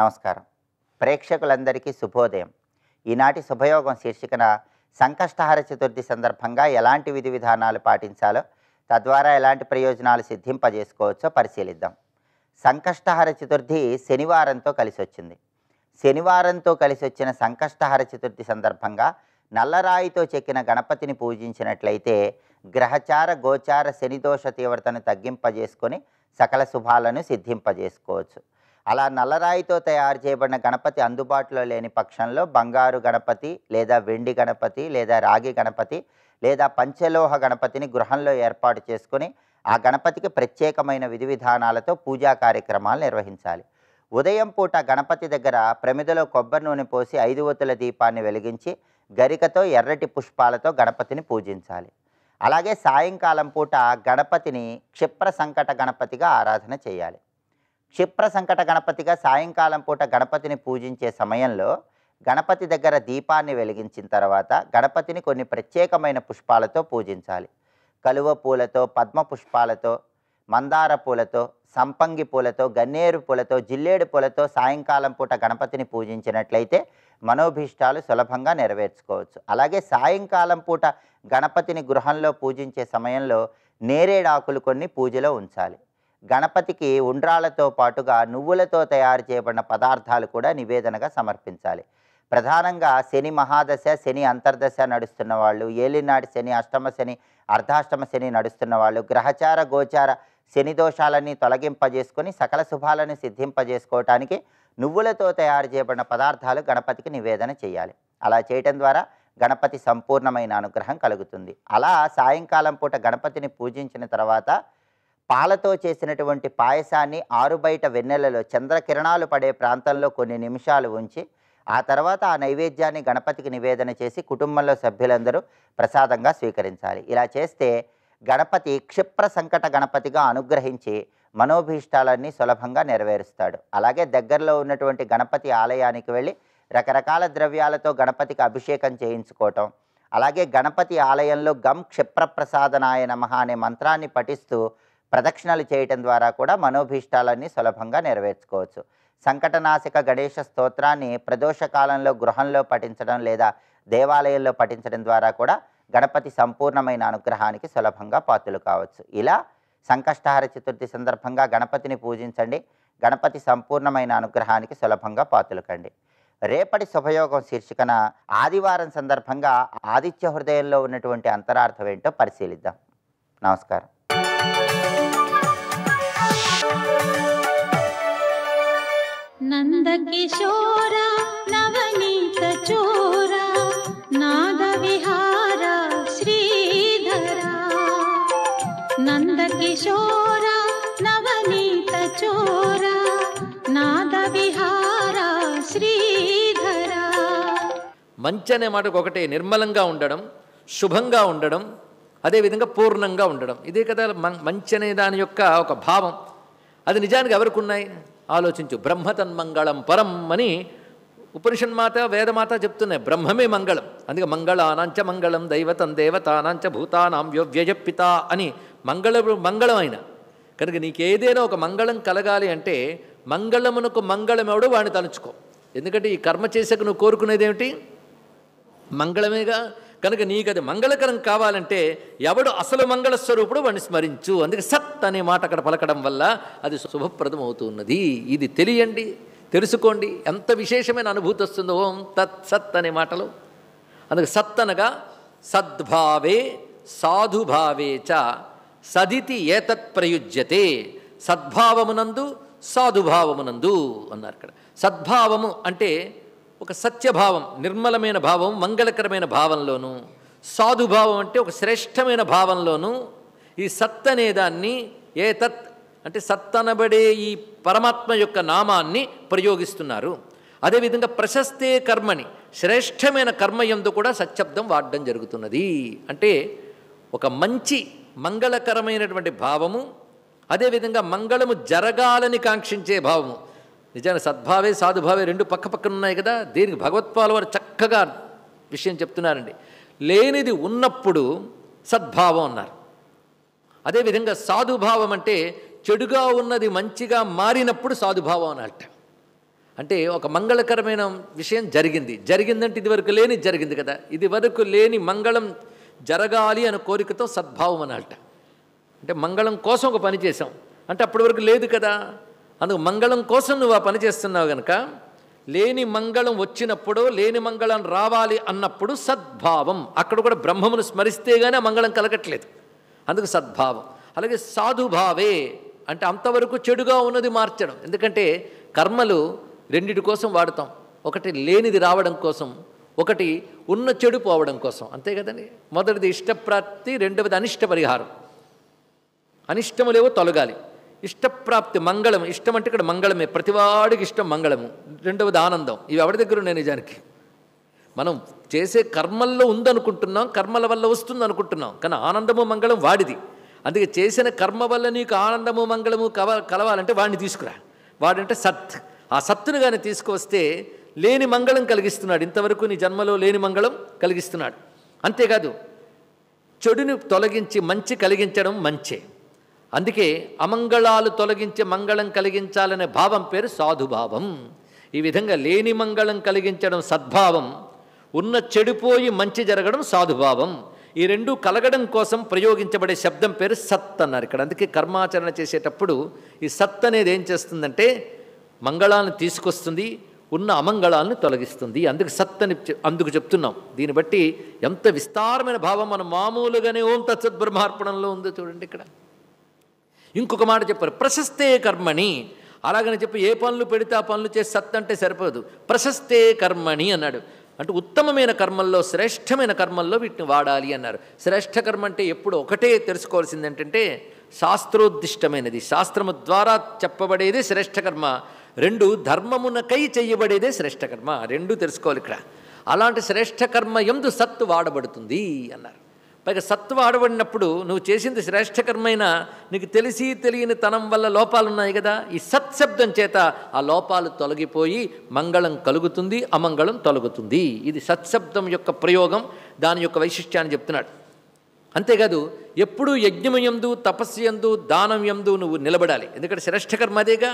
నమస్కారం. ప్రేక్షకులందరికీ శుభోదయం. ఈనాటి శుభయోగం శీర్షికన సంకష్టహర చతుర్థి సందర్భంగా ఎలాంటి విధి విధానాలు పాటించాలో, తద్వారా ఎలాంటి ప్రయోజనాలు సిద్ధింపజేసుకోవచ్చో పరిశీలిద్దాం. సంకష్టహర చతుర్థి శనివారంతో కలిసొచ్చింది. శనివారంతో కలిసొచ్చిన సంకష్టహర చతుర్థి సందర్భంగా నల్లరాయితో చెక్కిన గణపతిని పూజించినట్లయితే గ్రహచార గోచార శనిదోష తీవ్రతను తగ్గింపజేసుకొని సకల శుభాలను సిద్ధింపజేసుకోవచ్చు. అలా నల్లరాయితో తయారు చేయబడిన గణపతి అందుబాటులో లేని పక్షంలో బంగారు గణపతి లేదా వెండి గణపతి లేదా రాగి గణపతి లేదా పంచలోహ గణపతిని గృహంలో ఏర్పాటు చేసుకొని ఆ గణపతికి ప్రత్యేకమైన విధి విధానాలతో పూజా కార్యక్రమాలు నిర్వహించాలి. ఉదయం పూట గణపతి దగ్గర ప్రమిదలో కొబ్బరి నూనె పోసి 5 ఒత్తుల దీపాన్ని వెలిగించి గరికతో ఎర్రటి పుష్పాలతో గణపతిని పూజించాలి. అలాగే సాయంకాలం పూట గణపతిని క్షిప్ర సంకట గణపతిగా ఆరాధన చేయాలి. క్షిప్ర సంకట గణపతిగా సాయంకాలం పూట గణపతిని పూజించే సమయంలో గణపతి దగ్గర దీపాన్ని వెలిగించిన తర్వాత గణపతిని కొన్ని ప్రత్యేకమైన పుష్పాలతో పూజించాలి. కలువ పూలతో, పద్మ పుష్పాలతో, మందార పూలతో, సంపంగి పూలతో, గన్నేరు పూలతో, జిల్లేడు పూలతో సాయంకాలం పూట గణపతిని పూజించినట్లయితే మనోభీష్టాలు సులభంగా నెరవేర్చుకోవచ్చు. అలాగే సాయంకాలం పూట గణపతిని గృహంలో పూజించే సమయంలో నేరేడాకులు కొన్ని పూజలో ఉంచాలి. గణపతికి ఉండ్రాలతో పాటుగా నువ్వులతో తయారు చేయబడిన పదార్థాలు కూడా నివేదనగా సమర్పించాలి. ప్రధానంగా శని మహాదశ, శని అంతర్దశ నడుస్తున్న వాళ్ళు, ఏలినాటి శని, అష్టమ శని, అర్ధాష్టమ శని నడుస్తున్న వాళ్ళు గ్రహచార గోచార శని దోషాలన్నీ తొలగింపజేసుకొని సకల శుభాలను సిద్ధింపజేసుకోవటానికి నువ్వులతో తయారు చేయబడిన పదార్థాలు గణపతికి నివేదన చేయాలి. అలా చేయటం ద్వారా గణపతి సంపూర్ణమైన అనుగ్రహం కలుగుతుంది. అలా సాయంకాలం పూట గణపతిని పూజించిన తర్వాత పాలతో చేసినటువంటి పాయసాన్ని ఆరుబయట వెన్నెలలో చంద్రకిరణాలు పడే ప్రాంతంలో కొన్ని నిమిషాలు ఉంచి ఆ తర్వాత ఆ నైవేద్యాన్ని గణపతికి నివేదన చేసి కుటుంబంలో సభ్యులందరూ ప్రసాదంగా స్వీకరించాలి. ఇలా చేస్తే గణపతి క్షిప్ర సంకట గణపతిగా అనుగ్రహించి మనోభీష్టాలన్నీ సులభంగా నెరవేరుస్తాడు. అలాగే దగ్గరలో ఉన్నటువంటి గణపతి ఆలయానికి వెళ్ళి రకరకాల ద్రవ్యాలతో గణపతికి అభిషేకం చేయించుకోవటం, అలాగే గణపతి ఆలయంలో గం క్షిప్రప్రసాదనాయ నమః అనే మంత్రాన్ని పఠిస్తూ ప్రదక్షిణలు చేయటం ద్వారా కూడా మనోభీష్టాలన్నీ సులభంగా నెరవేర్చుకోవచ్చు. సంకటనాశక గణేష స్తోత్రాన్ని ప్రదోషకాలంలో గృహంలో పఠించడం లేదా దేవాలయంలో పఠించడం ద్వారా కూడా గణపతి సంపూర్ణమైన అనుగ్రహానికి సులభంగా పాత్రలు కావచ్చు. ఇలా సంకష్టహర చతుర్థి సందర్భంగా గణపతిని పూజించండి. గణపతి సంపూర్ణమైన అనుగ్రహానికి సులభంగా పాత్రలు కండి. రేపటి శుభయోగం శీర్షికన ఆదివారం సందర్భంగా ఆదిత్య హృదయంలో ఉన్నటువంటి అంతరార్థం ఏంటో పరిశీలిద్దాం. నమస్కారం. నందకిశోర నవనీత చోర నాద విహార శ్రీధర, నందకిశోర నవనీత చోర నాద విహార శ్రీధర. మంచి అనే మాటకు ఒకటే, నిర్మలంగా ఉండడం, శుభంగా ఉండడం, అదేవిధంగా పూర్ణంగా ఉండడం. ఇదే కదా మంచి అనే దాని యొక్క ఒక భావం. అది నిజానికి ఎవరికి ఉన్నాయి ఆలోచించు. బ్రహ్మతన్మంగళం పరం అని ఉపనిషన్మాత వేదమాత చెప్తున్నాయి. బ్రహ్మమే మంగళం. అందుకే మంగళానాంచ మంగళం దైవతం దేవతానాంచ భూతానాం వ్యవ్యజపిత అని మంగళం అయిన కనుక నీకేదైనా ఒక మంగళం కలగాలి అంటే మంగళమునకు మంగళమెవడో వాడిని తలుచుకో. ఎందుకంటే ఈ కర్మ చేసాక నువ్వు కోరుకునేది ఏమిటి? మంగళమేగా. కనుక నీకు అది మంగళకరం కావాలంటే ఎవడు అసలు మంగళస్వరూపుడు వాడిని స్మరించు. అందుకే సత్ అనే మాట అక్కడ పలకడం వల్ల అది శుభప్రదం అవుతున్నది. ఇది తెలియండి, తెలుసుకోండి. ఎంత విశేషమైన అనుభూతి వస్తుందో ఓం తత్ సత్ అనే మాటలో. అందుకే సత్ అనగా సద్భావే సాధుభావే చ సదితి ఏతత్ ప్రయుజ్యతే. సద్భావమునందు సాధుభావమునందు అన్నారు ఇక్కడ. సద్భావము అంటే ఒక సత్యభావం, నిర్మలమైన భావం, మంగళకరమైన భావంలోను. సాధుభావం అంటే ఒక శ్రేష్టమైన భావంలోను. ఈ సత్ అనే దాన్ని ఏతత్ అంటే సత్ అనబడే ఈ పరమాత్మ యొక్క నామాన్ని ప్రయోగిస్తున్నారు. అదేవిధంగా ప్రశస్తే కర్మని, శ్రేష్టమైన కర్మయందు కూడా సత్శబ్దం వాడడం జరుగుతున్నది. అంటే ఒక మంచి మంగళకరమైనటువంటి భావము, అదేవిధంగా మంగళము జరగాలని కాంక్షించే భావము. నిజానికి సద్భావే సాధుభావే రెండు పక్క పక్కన ఉన్నాయి కదా. దీనికి భగవత్పాల్ వారు చక్కగా విషయం చెప్తున్నారండి. లేనిది ఉన్నప్పుడు సద్భావం అన్నారు. అదేవిధంగా సాధుభావం అంటే చెడుగా ఉన్నది మంచిగా మారినప్పుడు సాధుభావం అని అర్థం. అంటే ఒక మంగళకరమైన విషయం జరిగిందంటే ఇదివరకు లేని జరిగింది కదా, ఇదివరకు లేని మంగళం జరగాలి అనే కోరికతో సద్భావం అనాలట. అంటే మంగళం కోసం ఒక పని చేసాం అంటే అప్పటి వరకు లేదు కదా, అందుకు మంగళం కోసం నువ్వు ఆ పని చేస్తున్నావు కనుక లేని మంగళం వచ్చినప్పుడు లేని మంగళం రావాలి అన్నప్పుడు సద్భావం. అక్కడ కూడా బ్రహ్మమును స్మరిస్తే గానీ ఆ మంగళం కలగట్లేదు, అందుకు సద్భావం. అలాగే సాధుభావే అంటే అంతవరకు చెడుగా ఉన్నది మార్చడం. ఎందుకంటే కర్మలు రెండిటి కోసం వాడతాం, ఒకటి లేనిది రావడం కోసం, ఒకటి ఉన్న చెడు పోవడం కోసం, అంతే కదండి. మొదటిది ఇష్టప్రాప్తి, రెండవది అనిష్ట పరిహారం. అనిష్టములేవో తొలగాలి, ఇష్టప్రాప్తి మంగళం. ఇష్టం అంటే ఇక్కడ మంగళమే, ప్రతివాడికి ఇష్టం మంగళము. రెండవది ఆనందం. ఇవి ఎవరి దగ్గర ఉన్నాయి నిజానికి? మనం చేసే కర్మల్లో ఉందనుకుంటున్నాం, కర్మల వల్ల వస్తుంది అనుకుంటున్నాం, కానీ ఆనందము మంగళం వాడిది. అందుకే చేసిన కర్మ వల్ల నీకు ఆనందము మంగళము కలవాలంటే వాడిని తీసుకురా. వాడంటే సత్. ఆ సత్తును కానీ తీసుకువస్తే లేని మంగళం కలిగిస్తున్నాడు, ఇంతవరకు నీ జన్మలో లేని మంగళం కలిగిస్తున్నాడు. అంతేకాదు చెడుని తొలగించి మంచి కలిగించడం మంచే. అందుకే అమంగళాలు తొలగించి మంగళం కలిగించాలనే భావం పేరు సాధుభావం. ఈ విధంగా లేని మంగళం కలిగించడం సద్భావం, ఉన్న చెడిపోయి మంచి జరగడం సాధుభావం. ఈ రెండు కలగడం కోసం ప్రయోగించబడే శబ్దం పేరు సత్ అన్నారు ఇక్కడ. అందుకే కర్మాచరణ చేసేటప్పుడు ఈ సత్ అనేది ఏం చేస్తుందంటే మంగళాలను తీసుకొస్తుంది, ఉన్న అమంగళాలను తొలగిస్తుంది. అందుకు సత్ అని అందుకు చెప్తున్నాం. దీన్ని బట్టి ఎంత విస్తారమైన భావం మనం మామూలుగానే ఓం తత్సత్ బ్రహ్మార్పణంలో ఉందో చూడండి. ఇక్కడ ఇంకొక మాట చెప్పారు, ప్రశస్తే కర్మణి. అలాగని చెప్పి ఏ పనులు పెడితే ఆ పనులు చేసి సత్ అంటే సరిపోదు, ప్రశస్తే కర్మణి అన్నాడు. అంటే ఉత్తమమైన కర్మల్లో, శ్రేష్టమైన కర్మల్లో వీటిని వాడాలి అన్నారు. శ్రేష్ఠ కర్మ అంటే ఎప్పుడు ఒకటే తెలుసుకోవాల్సింది ఏంటంటే శాస్త్రోద్దిష్టమైనది, శాస్త్రము ద్వారా చెప్పబడేదే శ్రేష్ఠ కర్మ. రెండు ధర్మమునకై చెయ్యబడేదే శ్రేష్ఠ కర్మ. రెండు తెలుసుకోవాలి ఇక్కడ. అలాంటి శ్రేష్ఠ కర్మ యందు సత్తు వాడబడుతుంది అన్నారు. పైగా సత్తు వాడబడినప్పుడు నువ్వు చేసింది శ్రేష్ఠ కర్మైనా నీకు తెలిసి తెలియని తనం వల్ల లోపాలు ఉన్నాయి కదా, ఈ సత్శబ్దం చేత ఆ లోపాలు తొలగిపోయి మంగళం కలుగుతుంది, అమంగళం తొలగుతుంది. ఇది సత్శబ్దం యొక్క ప్రయోగం, దాని యొక్క వైశిష్ట్యాన్ని చెప్తున్నాడు. అంతేకాదు ఎప్పుడూ యజ్ఞమయందు, తపస్సు యందు, దానం యందు నువ్వు నిలబడాలి. ఎందుకంటే శ్రేష్ఠ కర్మ అదేగా.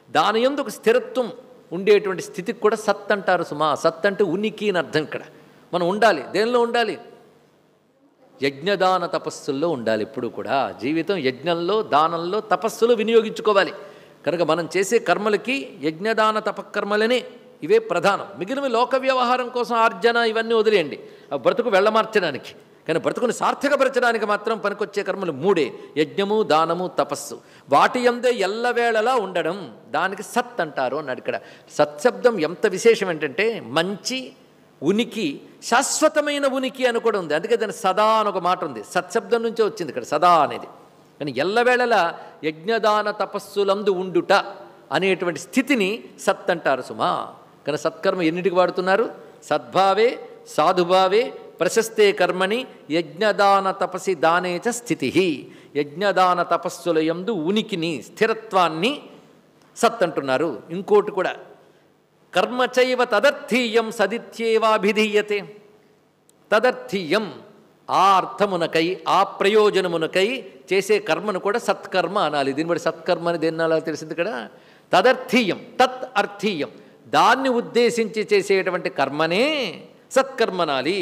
దాని యందు ఒక స్థిరత్వం ఉండేటువంటి స్థితికి కూడా సత్ అంటారు సుమా. సత్ అంటే ఉనికి అని అర్థం. ఇక్కడ మనం ఉండాలి. దేనిలో ఉండాలి? యజ్ఞదాన తపస్సుల్లో ఉండాలి. ఎప్పుడు కూడా జీవితం యజ్ఞంలో, దానంలో, తపస్సులో వినియోగించుకోవాలి. కనుక మనం చేసే కర్మలకి యజ్ఞదాన తపకర్మలనే ఇవే ప్రధానం. మిగిలిన లోక వ్యవహారం కోసం ఆర్జన ఇవన్నీ వదిలేయండి, బ్రతుకు వెళ్ళమార్చడానికి. కానీ బ్రతుకుని సార్థకపరచడానికి మాత్రం పనికొచ్చే కర్మలు మూడే: యజ్ఞము, దానము, తపస్సు. వాటి యందే ఎల్లవేళలా ఉండడం, దానికి సత్ అంటారు అన్నాడు ఇక్కడ. సత్శబ్దం ఎంత విశేషం ఏంటంటే మంచి ఉనికి, శాశ్వతమైన ఉనికి అని కూడా ఉంది. అందుకే దాని సదా అని ఒక మాట ఉంది. సత్శబ్దం నుంచే వచ్చింది ఇక్కడ సదా అనేది. కానీ ఎల్లవేళలా యజ్ఞదాన తపస్సులందు ఉండుట అనేటువంటి స్థితిని సత్ అంటారు సుమా. కానీ సత్కర్మ ఎన్నిటికి వాడుతున్నారు? సద్భావే, సాధుభావే, ప్రశస్తే కర్మణి, యజ్ఞదాన తపసి దానేచ స్థితి. యజ్ఞదాన తపస్సుల యందు ఉనికిని, స్థిరత్వాన్ని సత్ అంటున్నారు. ఇంకోటి కూడా, కర్మచైవ తదర్థీయం సదిత్యేవాభిధీయతే. తదర్థీయం ఆ అర్థమునకై, ఆ ప్రయోజనమునకై చేసే కర్మను కూడా సత్కర్మ అనాలి. దీన్ని బట్టి సత్కర్మ అని దేన్ని అలా తెలిసింది ఇక్కడ. తదర్థీయం, తత్ అర్థీయం, దాన్ని ఉద్దేశించి చేసేటువంటి కర్మనే సత్కర్మ అనాలి.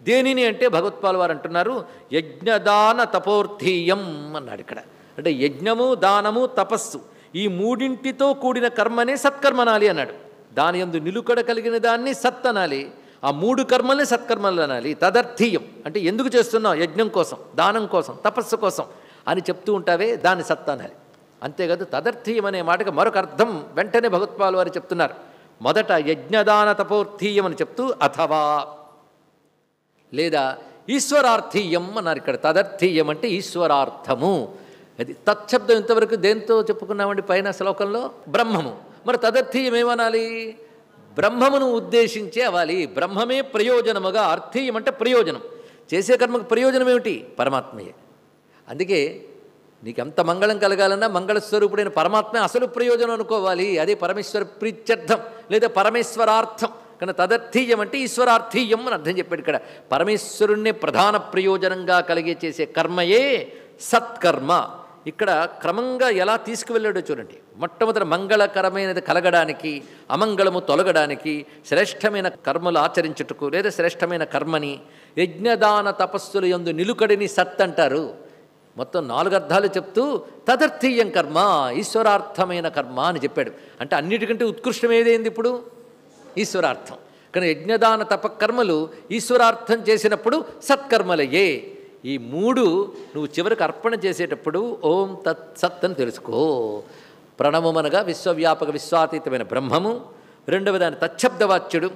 దేనిని అంటే భగవత్పాల్ వారు అంటున్నారు యజ్ఞదాన తపోర్థీయం అన్నాడు ఇక్కడ. అంటే యజ్ఞము, దానము, తపస్సు ఈ మూడింటితో కూడిన కర్మనే సత్కర్మ అనాలి అన్నాడు. దాని యందు నిలుకడ కలిగిన దాన్ని సత్ అనాలి, ఆ మూడు కర్మల్ని సత్కర్మలు అనాలి. తదర్థీయం అంటే ఎందుకు చేస్తున్నావు? యజ్ఞం కోసం, దానం కోసం, తపస్సు కోసం అని చెప్తూ ఉంటావే, దాన్ని సత్ అనాలి. అంతేకాదు తదర్థీయం అనే మాటకు మరొక అర్థం వెంటనే భగవత్పాల్ వారు చెప్తున్నారు. మొదట యజ్ఞదాన తపోర్థీయం అని చెప్తూ అథవా లేదా ఈశ్వరార్థీయం అన్నారు ఇక్కడ. తదర్థీయం అంటే ఈశ్వరార్థము. అది తత్శబ్దం ఇంతవరకు దేంతో చెప్పుకున్నామండి పైన శ్లోకంలో? బ్రహ్మము. మరి తదర్థీయం ఏమనాలి? బ్రహ్మమును ఉద్దేశించే అవ్వాలి. బ్రహ్మమే ప్రయోజనముగా, అర్థీయం అంటే ప్రయోజనం. చేసే కర్మకు ప్రయోజనం ఏమిటి? పరమాత్మయే. అందుకే నీకు ఎంత మంగళం కలగాలన్నా మంగళస్వరూపుడైన పరమాత్మే అసలు ప్రయోజనం అనుకోవాలి. అదే పరమేశ్వర ప్రీత్యర్థం లేదా పరమేశ్వరార్థం. కానీ తదర్థీయం అంటే ఈశ్వరార్థీయం అని అర్థం చెప్పాడు ఇక్కడ. పరమేశ్వరుణ్ణి ప్రధాన ప్రయోజనంగా కలిగే చేసే కర్మయే సత్కర్మ. ఇక్కడ క్రమంగా ఎలా తీసుకువెళ్ళాడో చూడండి. మొట్టమొదటి మంగళకరమైనది కలగడానికి, అమంగళము తొలగడానికి, శ్రేష్టమైన కర్మలు ఆచరించుటకు లేదా శ్రేష్టమైన కర్మని, యజ్ఞదాన తపస్సుల యందు నిలుకడిని సత్ అంటారు. మొత్తం 4 అర్థాలు చెప్తూ తదర్థీయం కర్మ, ఈశ్వరార్థమైన కర్మ అని చెప్పాడు. అంటే అన్నిటికంటే ఉత్కృష్టం ఏదైంది ఇప్పుడు? ఈశ్వరార్థం. కానీ యజ్ఞదాన తపకర్మలు ఈశ్వరార్థం చేసినప్పుడు సత్కర్మలయ్యే. ఈ 3 నువ్వు చివరికి అర్పణ చేసేటప్పుడు ఓం తత్ సత్ అని తెలుసుకో. ప్రణవమనగా విశ్వవ్యాపక విశ్వాతీతమైన బ్రహ్మము, రెండవ దాని తచ్చబ్దవాచ్యుడు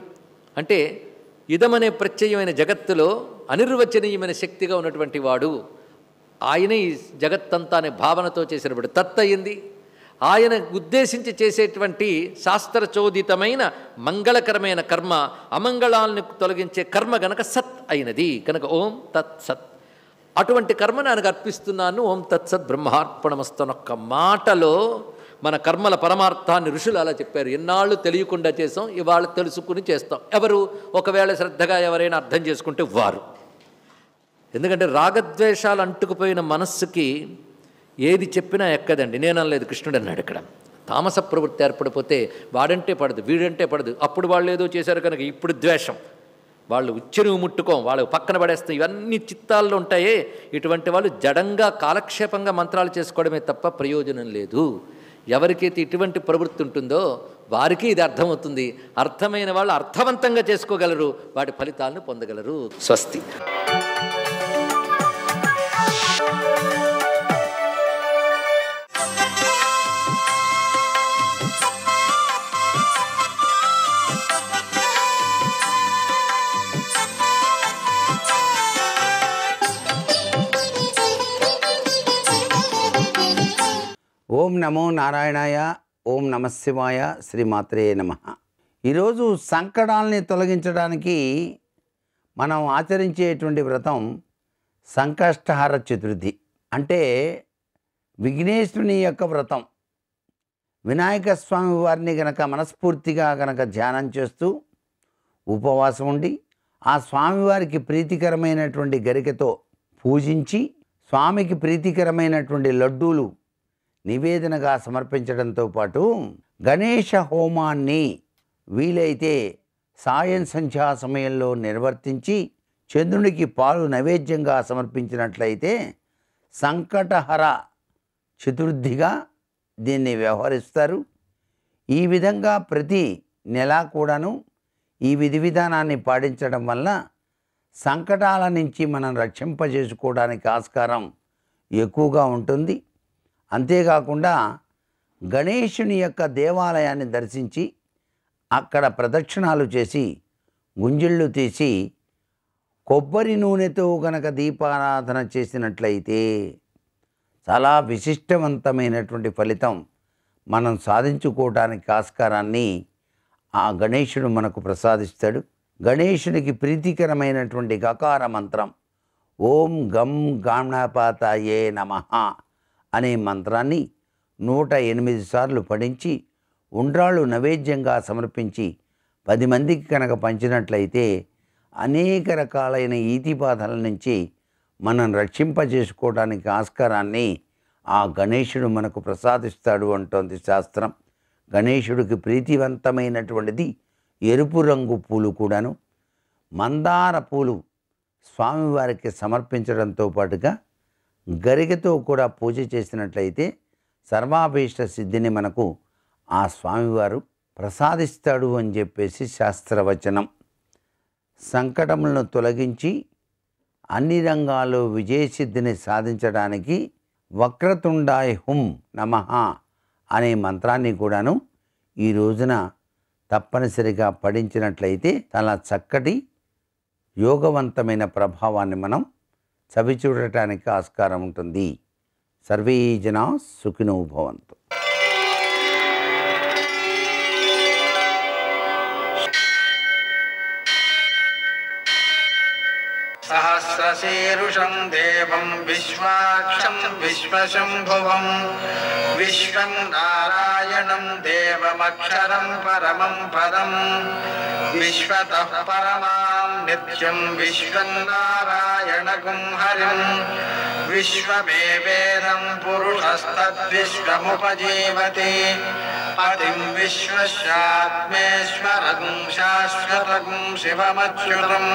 అంటే ఇదమనే ప్రత్యయమైన జగత్తులో అనిర్వచనీయమైన శక్తిగా ఉన్నటువంటి వాడు. ఆయనే ఈ జగత్తంతా అనే భావనతో చేసినప్పుడు తత్ అయింది. ఆయన ఉద్దేశించి చేసేటువంటి శాస్త్రచోదితమైన మంగళకరమైన కర్మ అమంగళాలను తొలగించే కర్మ గనక సత్ అయినది కనుక ఓం తత్ సత్. అటువంటి కర్మను ఆయనకు అర్పిస్తున్నాను. ఓం తత్సత్ బ్రహ్మార్పణమస్తనొక్క మాటలో మన కర్మల పరమార్థాన్ని ఋషులు అలా చెప్పారు. ఎన్నాళ్ళు తెలియకుండా చేస్తాం, ఇవాళ తెలుసుకుని చేస్తాం. ఎవరు? ఒకవేళ శ్రద్ధగా ఎవరైనా అర్థం చేసుకుంటే వారు. ఎందుకంటే రాగద్వేషాలు అంటుకుపోయిన మనస్సుకి ఏది చెప్పినా ఎక్కదండి. నేను అనలేదు, కృష్ణుడు అన్నాడు. ఇక్కడ తామస ప్రవృత్తి ఏర్పడిపోతే వాడంటే పడదు, వీడంటే పడదు. అప్పుడు వాళ్ళు ఏదో చేశారు కనుక ఇప్పుడు ద్వేషం, వాళ్ళు ఉచ్చెరువు ముట్టుకోం, వాళ్ళు పక్కన పడేస్తాం, ఇవన్నీ చిత్తాల్లో ఉంటాయే. ఇటువంటి వాళ్ళు జడంగా కాలక్షేపంగా మంత్రాలు చేసుకోవడమే తప్ప ప్రయోజనం లేదు. ఎవరికైతే ఇటువంటి ప్రవృత్తి ఉంటుందో వారికి ఇది అర్థమవుతుంది. అర్థమైన వాళ్ళు అర్థవంతంగా చేసుకోగలరు, వాటి ఫలితాలను పొందగలరు. స్వస్తి. ఓం నమో నారాయణాయ, ఓం నమశివాయ, శ్రీమాత్రే నమః. ఈరోజు సంకటాలని తొలగించడానికి మనం ఆచరించేటువంటి వ్రతం సంకష్టహర చతుర్థి. అంటే విఘ్నేశ్వరుని యొక్క వ్రతం. వినాయక స్వామి వారిని గనక మనస్ఫూర్తిగా గనక ధ్యానం చేస్తూ ఉపవాసం ఉండి ఆ స్వామివారికి ప్రీతికరమైనటువంటి గరికతో పూజించి స్వామికి ప్రీతికరమైనటువంటి లడ్డూలు నివేదనగా సమర్పించడంతో పాటు గణేష హోమాన్ని వీలైతే సాయం సంధ్యా సమయంలో నిర్వర్తించి చంద్రునికి పాలు నైవేద్యంగా సమర్పించినట్లయితే సంకటహర చతుర్థిగా దీన్ని వ్యవహరిస్తారు. ఈ విధంగా ప్రతి నెలా కూడాను ఈ విధి విధానాన్ని పాటించడం వల్ల సంకటాల నుంచి మనం రక్షింపజేసుకోవడానికి ఆస్కారం ఎక్కువగా ఉంటుంది. అంతేకాకుండా గణేశుని యొక్క దేవాలయాన్ని దర్శించి అక్కడ ప్రదక్షిణాలు చేసి గుంజిళ్ళు తీసి కొబ్బరి నూనెతో గనక దీపారాధన చేసినట్లయితే చాలా విశిష్టవంతమైనటువంటి ఫలితం మనం సాధించుకోవడానికి ఆస్కారాన్ని ఆ గణేశుడు మనకు ప్రసాదిస్తాడు. గణేశునికి ప్రీతికరమైనటువంటి గకార మంత్రం ఓం గం గణపతయే నమః అనే మంత్రాన్ని 108 సార్లు పఠించి ఉండ్రాళ్ళు నైవేద్యంగా సమర్పించి 10 మందికి కనుక పంచినట్లయితే అనేక రకాలైన ఈతిబాధల నుంచి మనం రక్షింపజేసుకోవడానికి ఆస్కారాన్ని ఆ గణేశుడు మనకు ప్రసాదిస్తాడు అంటోంది శాస్త్రం. గణేశుడికి ప్రీతివంతమైనటువంటిది ఎరుపు రంగు పూలు కూడాను. మందార పూలు స్వామివారికి సమర్పించడంతో పాటుగా గరికతో కూడా పూజ చేసినట్లయితే సర్వాభీష్ట సిద్ధిని మనకు ఆ స్వామివారు ప్రసాదిస్తాడు అని చెప్పేసి శాస్త్రవచనం. సంకటములను తొలగించి అన్ని రంగాల్లో విజయసిద్ధిని సాధించడానికి వక్రతుండాయ హుం నమః అనే మంత్రాన్ని కూడాను ఈ రోజున తప్పనిసరిగా పఠించినట్లయితే చాలా చక్కటి యోగవంతమైన ప్రభావాన్ని మనం చవిచూడటానికి ఆస్కారం ఉంటుంది. సర్వే జనా సుఖినో భవంతు. సహస్ర सहस्रशीर्षं देवं विश्वाक्षं विश्वशम्भुवं विश्वं नारायणं देवमक्षरं परमं पदं विश्वतः परमां नित्यं विश्वं नारायणगुं हरिं विश्वमेवेदं पुरुषस्तद्विश्वमुपजीवति पतिं विश्वस्यात्मेश्वरगुं शाश्वतगुं शिवमच्युतं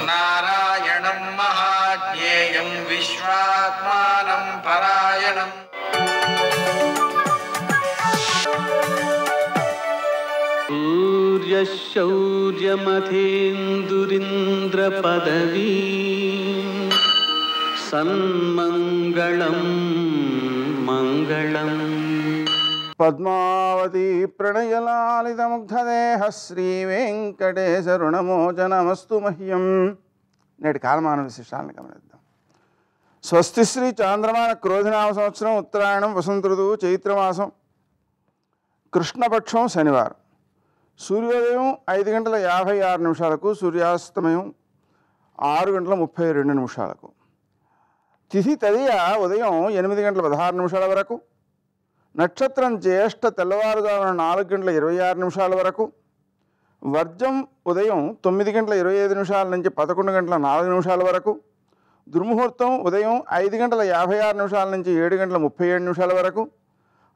नारायणं महाज्ञेयं विश्वात्मानं परायणम् सूर्यशौर्यमथेन्दुरिन्द्रपदवी सन्मङ्गलं मङ्गलम् పద్మావతి ప్రణయలాలితముగ్ధదేహ శ్రీవేంకటేశరుణమోచనమస్తు మహ్యం. నేటి కాలమాన విశేషాలను గమనిద్దాం. స్వస్తి శ్రీ చాంద్రమాన క్రోధినామ సంవత్సరం ఉత్తరాయణం వసంత ఋతువు చైత్రమాసం కృష్ణపక్షం శనివారం. సూర్యోదయం 5:56 సూర్యాస్తమయం 6:32. తిథి తదియ ఉదయం 8:16 వరకు. నక్షత్రం జ్యేష్ఠ తెల్లవారుజామున 4:26 వరకు. వర్జం ఉదయం 9:25 నుంచి 11:04 వరకు. దుర్ముహూర్తం ఉదయం 5:56 నుంచి 7:37 వరకు.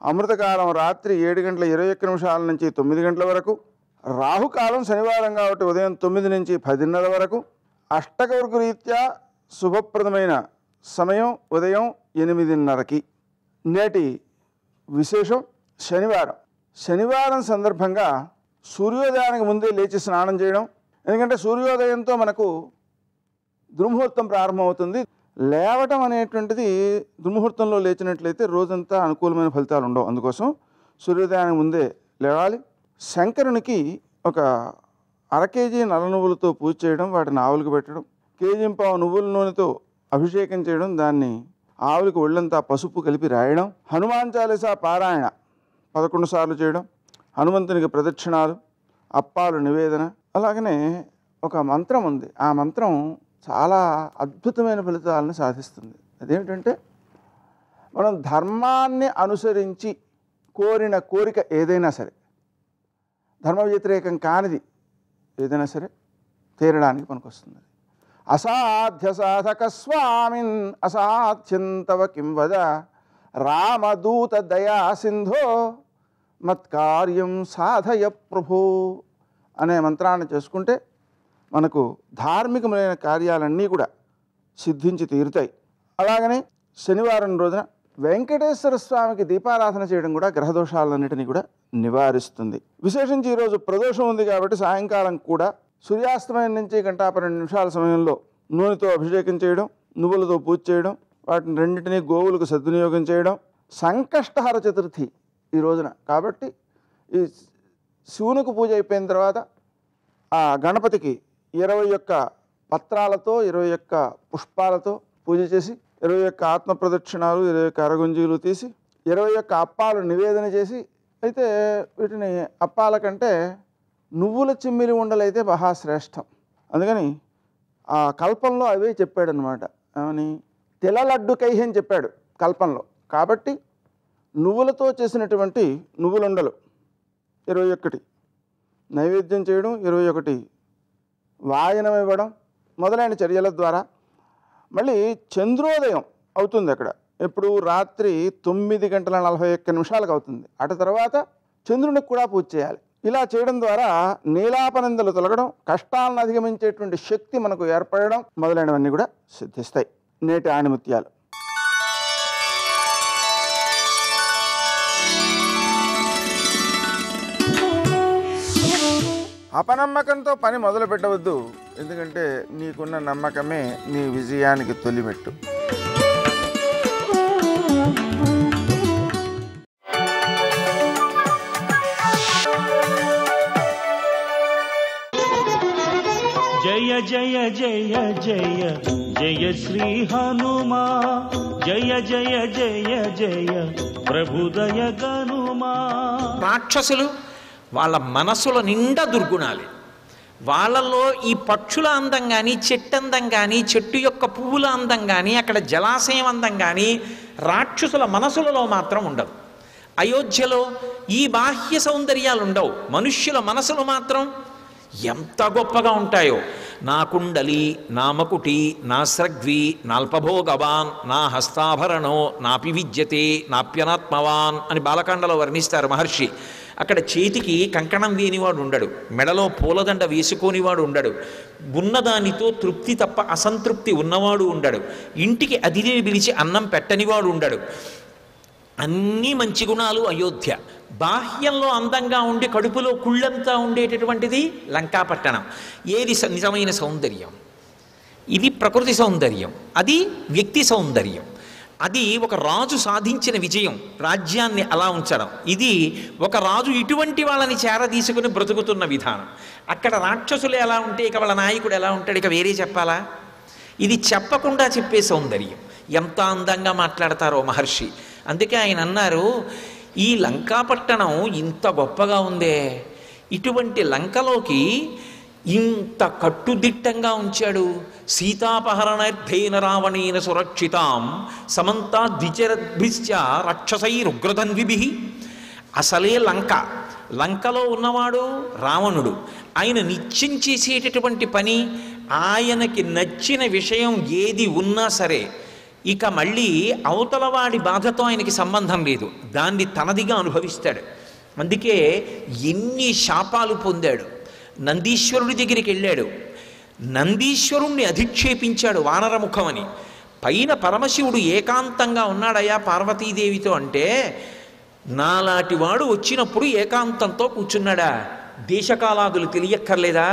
అమృతకాలం రాత్రి 7:21 నుంచి 9 గంటల వరకు. రాహుకాలం శనివారం కాబట్టి ఉదయం 9 నుంచి 10:30 వరకు. అష్టకవర్గ రీత్యా శుభప్రదమైన సమయం ఉదయం 8:30కి. నేటి విశేషం శనివారం. శనివారం సందర్భంగా సూర్యోదయానికి ముందే లేచి స్నానం చేయడం. ఎందుకంటే సూర్యోదయంతో మనకు దుర్ముహూర్తం ప్రారంభమవుతుంది. లేవటం అనేటువంటిది దుర్ముహూర్తంలో లేచినట్లయితే రోజంతా అనుకూలమైన ఫలితాలు ఉండవు. అందుకోసం సూర్యోదయానికి ముందే లేవాలి. శంకరునికి ఒక 1/2 కేజీ నల్ల నువ్వులతో పూజ చేయడం, వాటిని ఆవులకు పెట్టడం, 1 కేజీ నువ్వుల నూనెతో అభిషేకం చేయడం, దాన్ని ఆవులకు ఒళ్ళంతా పసుపు కలిపి రాయడం, హనుమాన్ చాలీసా పారాయణ 11 సార్లు చేయడం, హనుమంతునికి ప్రదక్షిణాలు, అప్పాలు నివేదన. అలాగనే ఒక మంత్రం ఉంది. ఆ మంత్రం చాలా అద్భుతమైన ఫలితాలను సాధిస్తుంది. అదేమిటంటే, మనం ధర్మాన్ని అనుసరించి కోరిన కోరిక ఏదైనా సరే, ధర్మ వ్యతిరేకం కానిది ఏదైనా సరే తీరడానికి పనికొస్తుంది. అసాధ్య సాధక స్వామిన్ అసాధ్యంతవ కిం వద రామదూత దయా సింధో మత్కార్యం సాధయ ప్రభో అనే మంత్రాన్ని చేసుకుంటే మనకు ధార్మికమైన కార్యాలన్నీ కూడా సిద్ధించి తీరుతాయి. అలాగనే శనివారం రోజున వెంకటేశ్వర స్వామికి దీపారాధన చేయడం కూడా గ్రహదోషాలన్నిటినీ కూడా నివారిస్తుంది. విశేషించి ఈరోజు ప్రదోషం ఉంది కాబట్టి సాయంకాలం కూడా సూర్యాస్తమయం నుంచి 1:12 సమయంలో నూనెతో అభిషేకం చేయడం, నువ్వులతో పూజ చేయడం, వాటిని రెండింటినీ గోవులకు సద్వినియోగం చేయడం. సంకష్టహర చతుర్థి ఈ రోజున కాబట్టి ఈ శివునికి పూజ అయిపోయిన తర్వాత ఆ గణపతికి 21 పత్రాలతో 21 పుష్పాలతో పూజ చేసి 21 ఆత్మ ప్రదక్షిణాలు 21 అరగుంజీలు తీసి 21 అప్పాలు నివేదన చేసి, అయితే వీటిని అప్పాల కంటే నువ్వుల చిమ్మిలి ఉండలైతే మహాశ్రేష్టం. అందుకని ఆ కల్పంలో అవే చెప్పాడనమాట. ఏమని తెల లడ్డు కైహి అని చెప్పాడు కల్పంలో. కాబట్టి నువ్వులతో చేసినటువంటి నువ్వులుండలు 21 నైవేద్యం చేయడం, 21 వాయనం ఇవ్వడం మొదలైన చర్యల ద్వారా మళ్ళీ చంద్రోదయం అవుతుంది అక్కడ. ఎప్పుడు రాత్రి 9:41 అవుతుంది. అటు తర్వాత చంద్రునికి కూడా పూజ చేయాలి. ఇలా చేయడం ద్వారా నీలాపనిందలు తొలగడం, కష్టాలను అధిగమించేటువంటి శక్తి మనకు ఏర్పడడం మొదలైనవన్నీ కూడా సిద్ధిస్తాయి. నేటి ఆణిముత్యాలు. అపనమ్మకంతో పని మొదలు పెట్టవద్దు. ఎందుకంటే నీకున్న నమ్మకమే నీ విజయానికి తొలిమెట్టు. జయ జయ జయ జయ జయ శ్రీ హనుమా, జయ జయ జయ జయ ప్రభుదయ గనుమా. రాక్షసులు వాళ్ళ మనసుల నిండా దుర్గుణాలే. వాళ్ళల్లో ఈ పక్షుల అందం కానీ, చెట్టు అందం కానీ, చెట్టు యొక్క పువ్వుల అందం కానీ, అక్కడ జలాశయం అందం కానీ రాక్షసుల మనసులలో మాత్రం ఉండదు. అయోధ్యలో ఈ బాహ్య సౌందర్యాలు ఉండవు, మనుష్యుల మనసులు మాత్రం ఎంత గొప్పగా ఉంటాయో. నా కుండలి, నా మకుటి, నా స్రగ్వి, నాల్పభోగవాన్, నా హస్తాభరణో, నాపి విద్యతే, నాప్యనాత్మవాన్ అని బాలకాండలో వర్ణిస్తారు మహర్షి. అక్కడ చేతికి కంకణం వేనివాడు ఉండడు, మెడలో పూలదండ వేసుకోనివాడు ఉండడు, ఉన్నదానితో తృప్తి తప్ప అసంతృప్తి ఉన్నవాడు ఉండడు, ఇంటికి అతిథిని పిలిచి అన్నం పెట్టనివాడు ఉండడు. అన్నీ మంచి గుణాలు అయోధ్య. బాహ్యంలో అందంగా ఉండి కడుపులో కుళ్ళంతా ఉండేటటువంటిది లంకాపట్టణం. ఏది నిజమైన సౌందర్యం? ఇది ప్రకృతి సౌందర్యం, అది వ్యక్తి సౌందర్యం. అది ఒక రాజు సాధించిన విజయం, రాజ్యాన్ని అలా ఉంచడం. ఇది ఒక రాజు ఇటువంటి వాళ్ళని చేరదీసుకుని బ్రతుకుతున్న విధానం. అక్కడ రాక్షసులు ఎలా ఉంటే ఇక వాళ్ళ నాయకుడు ఎలా ఉంటాడు, ఇక వేరే చెప్పాలా? ఇది చెప్పకుండా చెప్పే సౌందర్యం. ఎంత అందంగా మాట్లాడతారో మహర్షి. అందుకే ఆయన అన్నారు, ఈ లంకాపట్టణం ఇంత గొప్పగా ఉందే, ఇటువంటి లంకలోకి ఇంత కట్టుదిట్టంగా ఉంచాడు. సీతాపహరణైర్ధేన రావణేన సురక్షితాం సమంతా ద్విచరద్భిశ్చ రాక్షసైరుగ్రధన్విభి. అసలే లంకలో ఉన్నవాడు రావణుడు. ఆయన నిత్యం చేసేటటువంటి పని, ఆయనకి నచ్చిన విషయం ఏది ఉన్నా సరే ఇక మళ్ళీ అవతలవాడి బాధతో ఆయనకి సంబంధం లేదు, దాన్ని తనదిగా అనుభవిస్తాడు. అందుకే ఎన్ని శాపాలు పొందాడు. నందీశ్వరుడి దగ్గరికి వెళ్ళాడు, నందీశ్వరుణ్ణి అధిక్షేపించాడు వానరముఖమని. పైన పరమశివుడు ఏకాంతంగా ఉన్నాడయ్యా పార్వతీదేవితో అంటే, నాలాంటి వాడు వచ్చినప్పుడు ఏకాంతంతో కూర్చున్నాడా? దేశకాలాదులు తెలియక్కర్లేదా?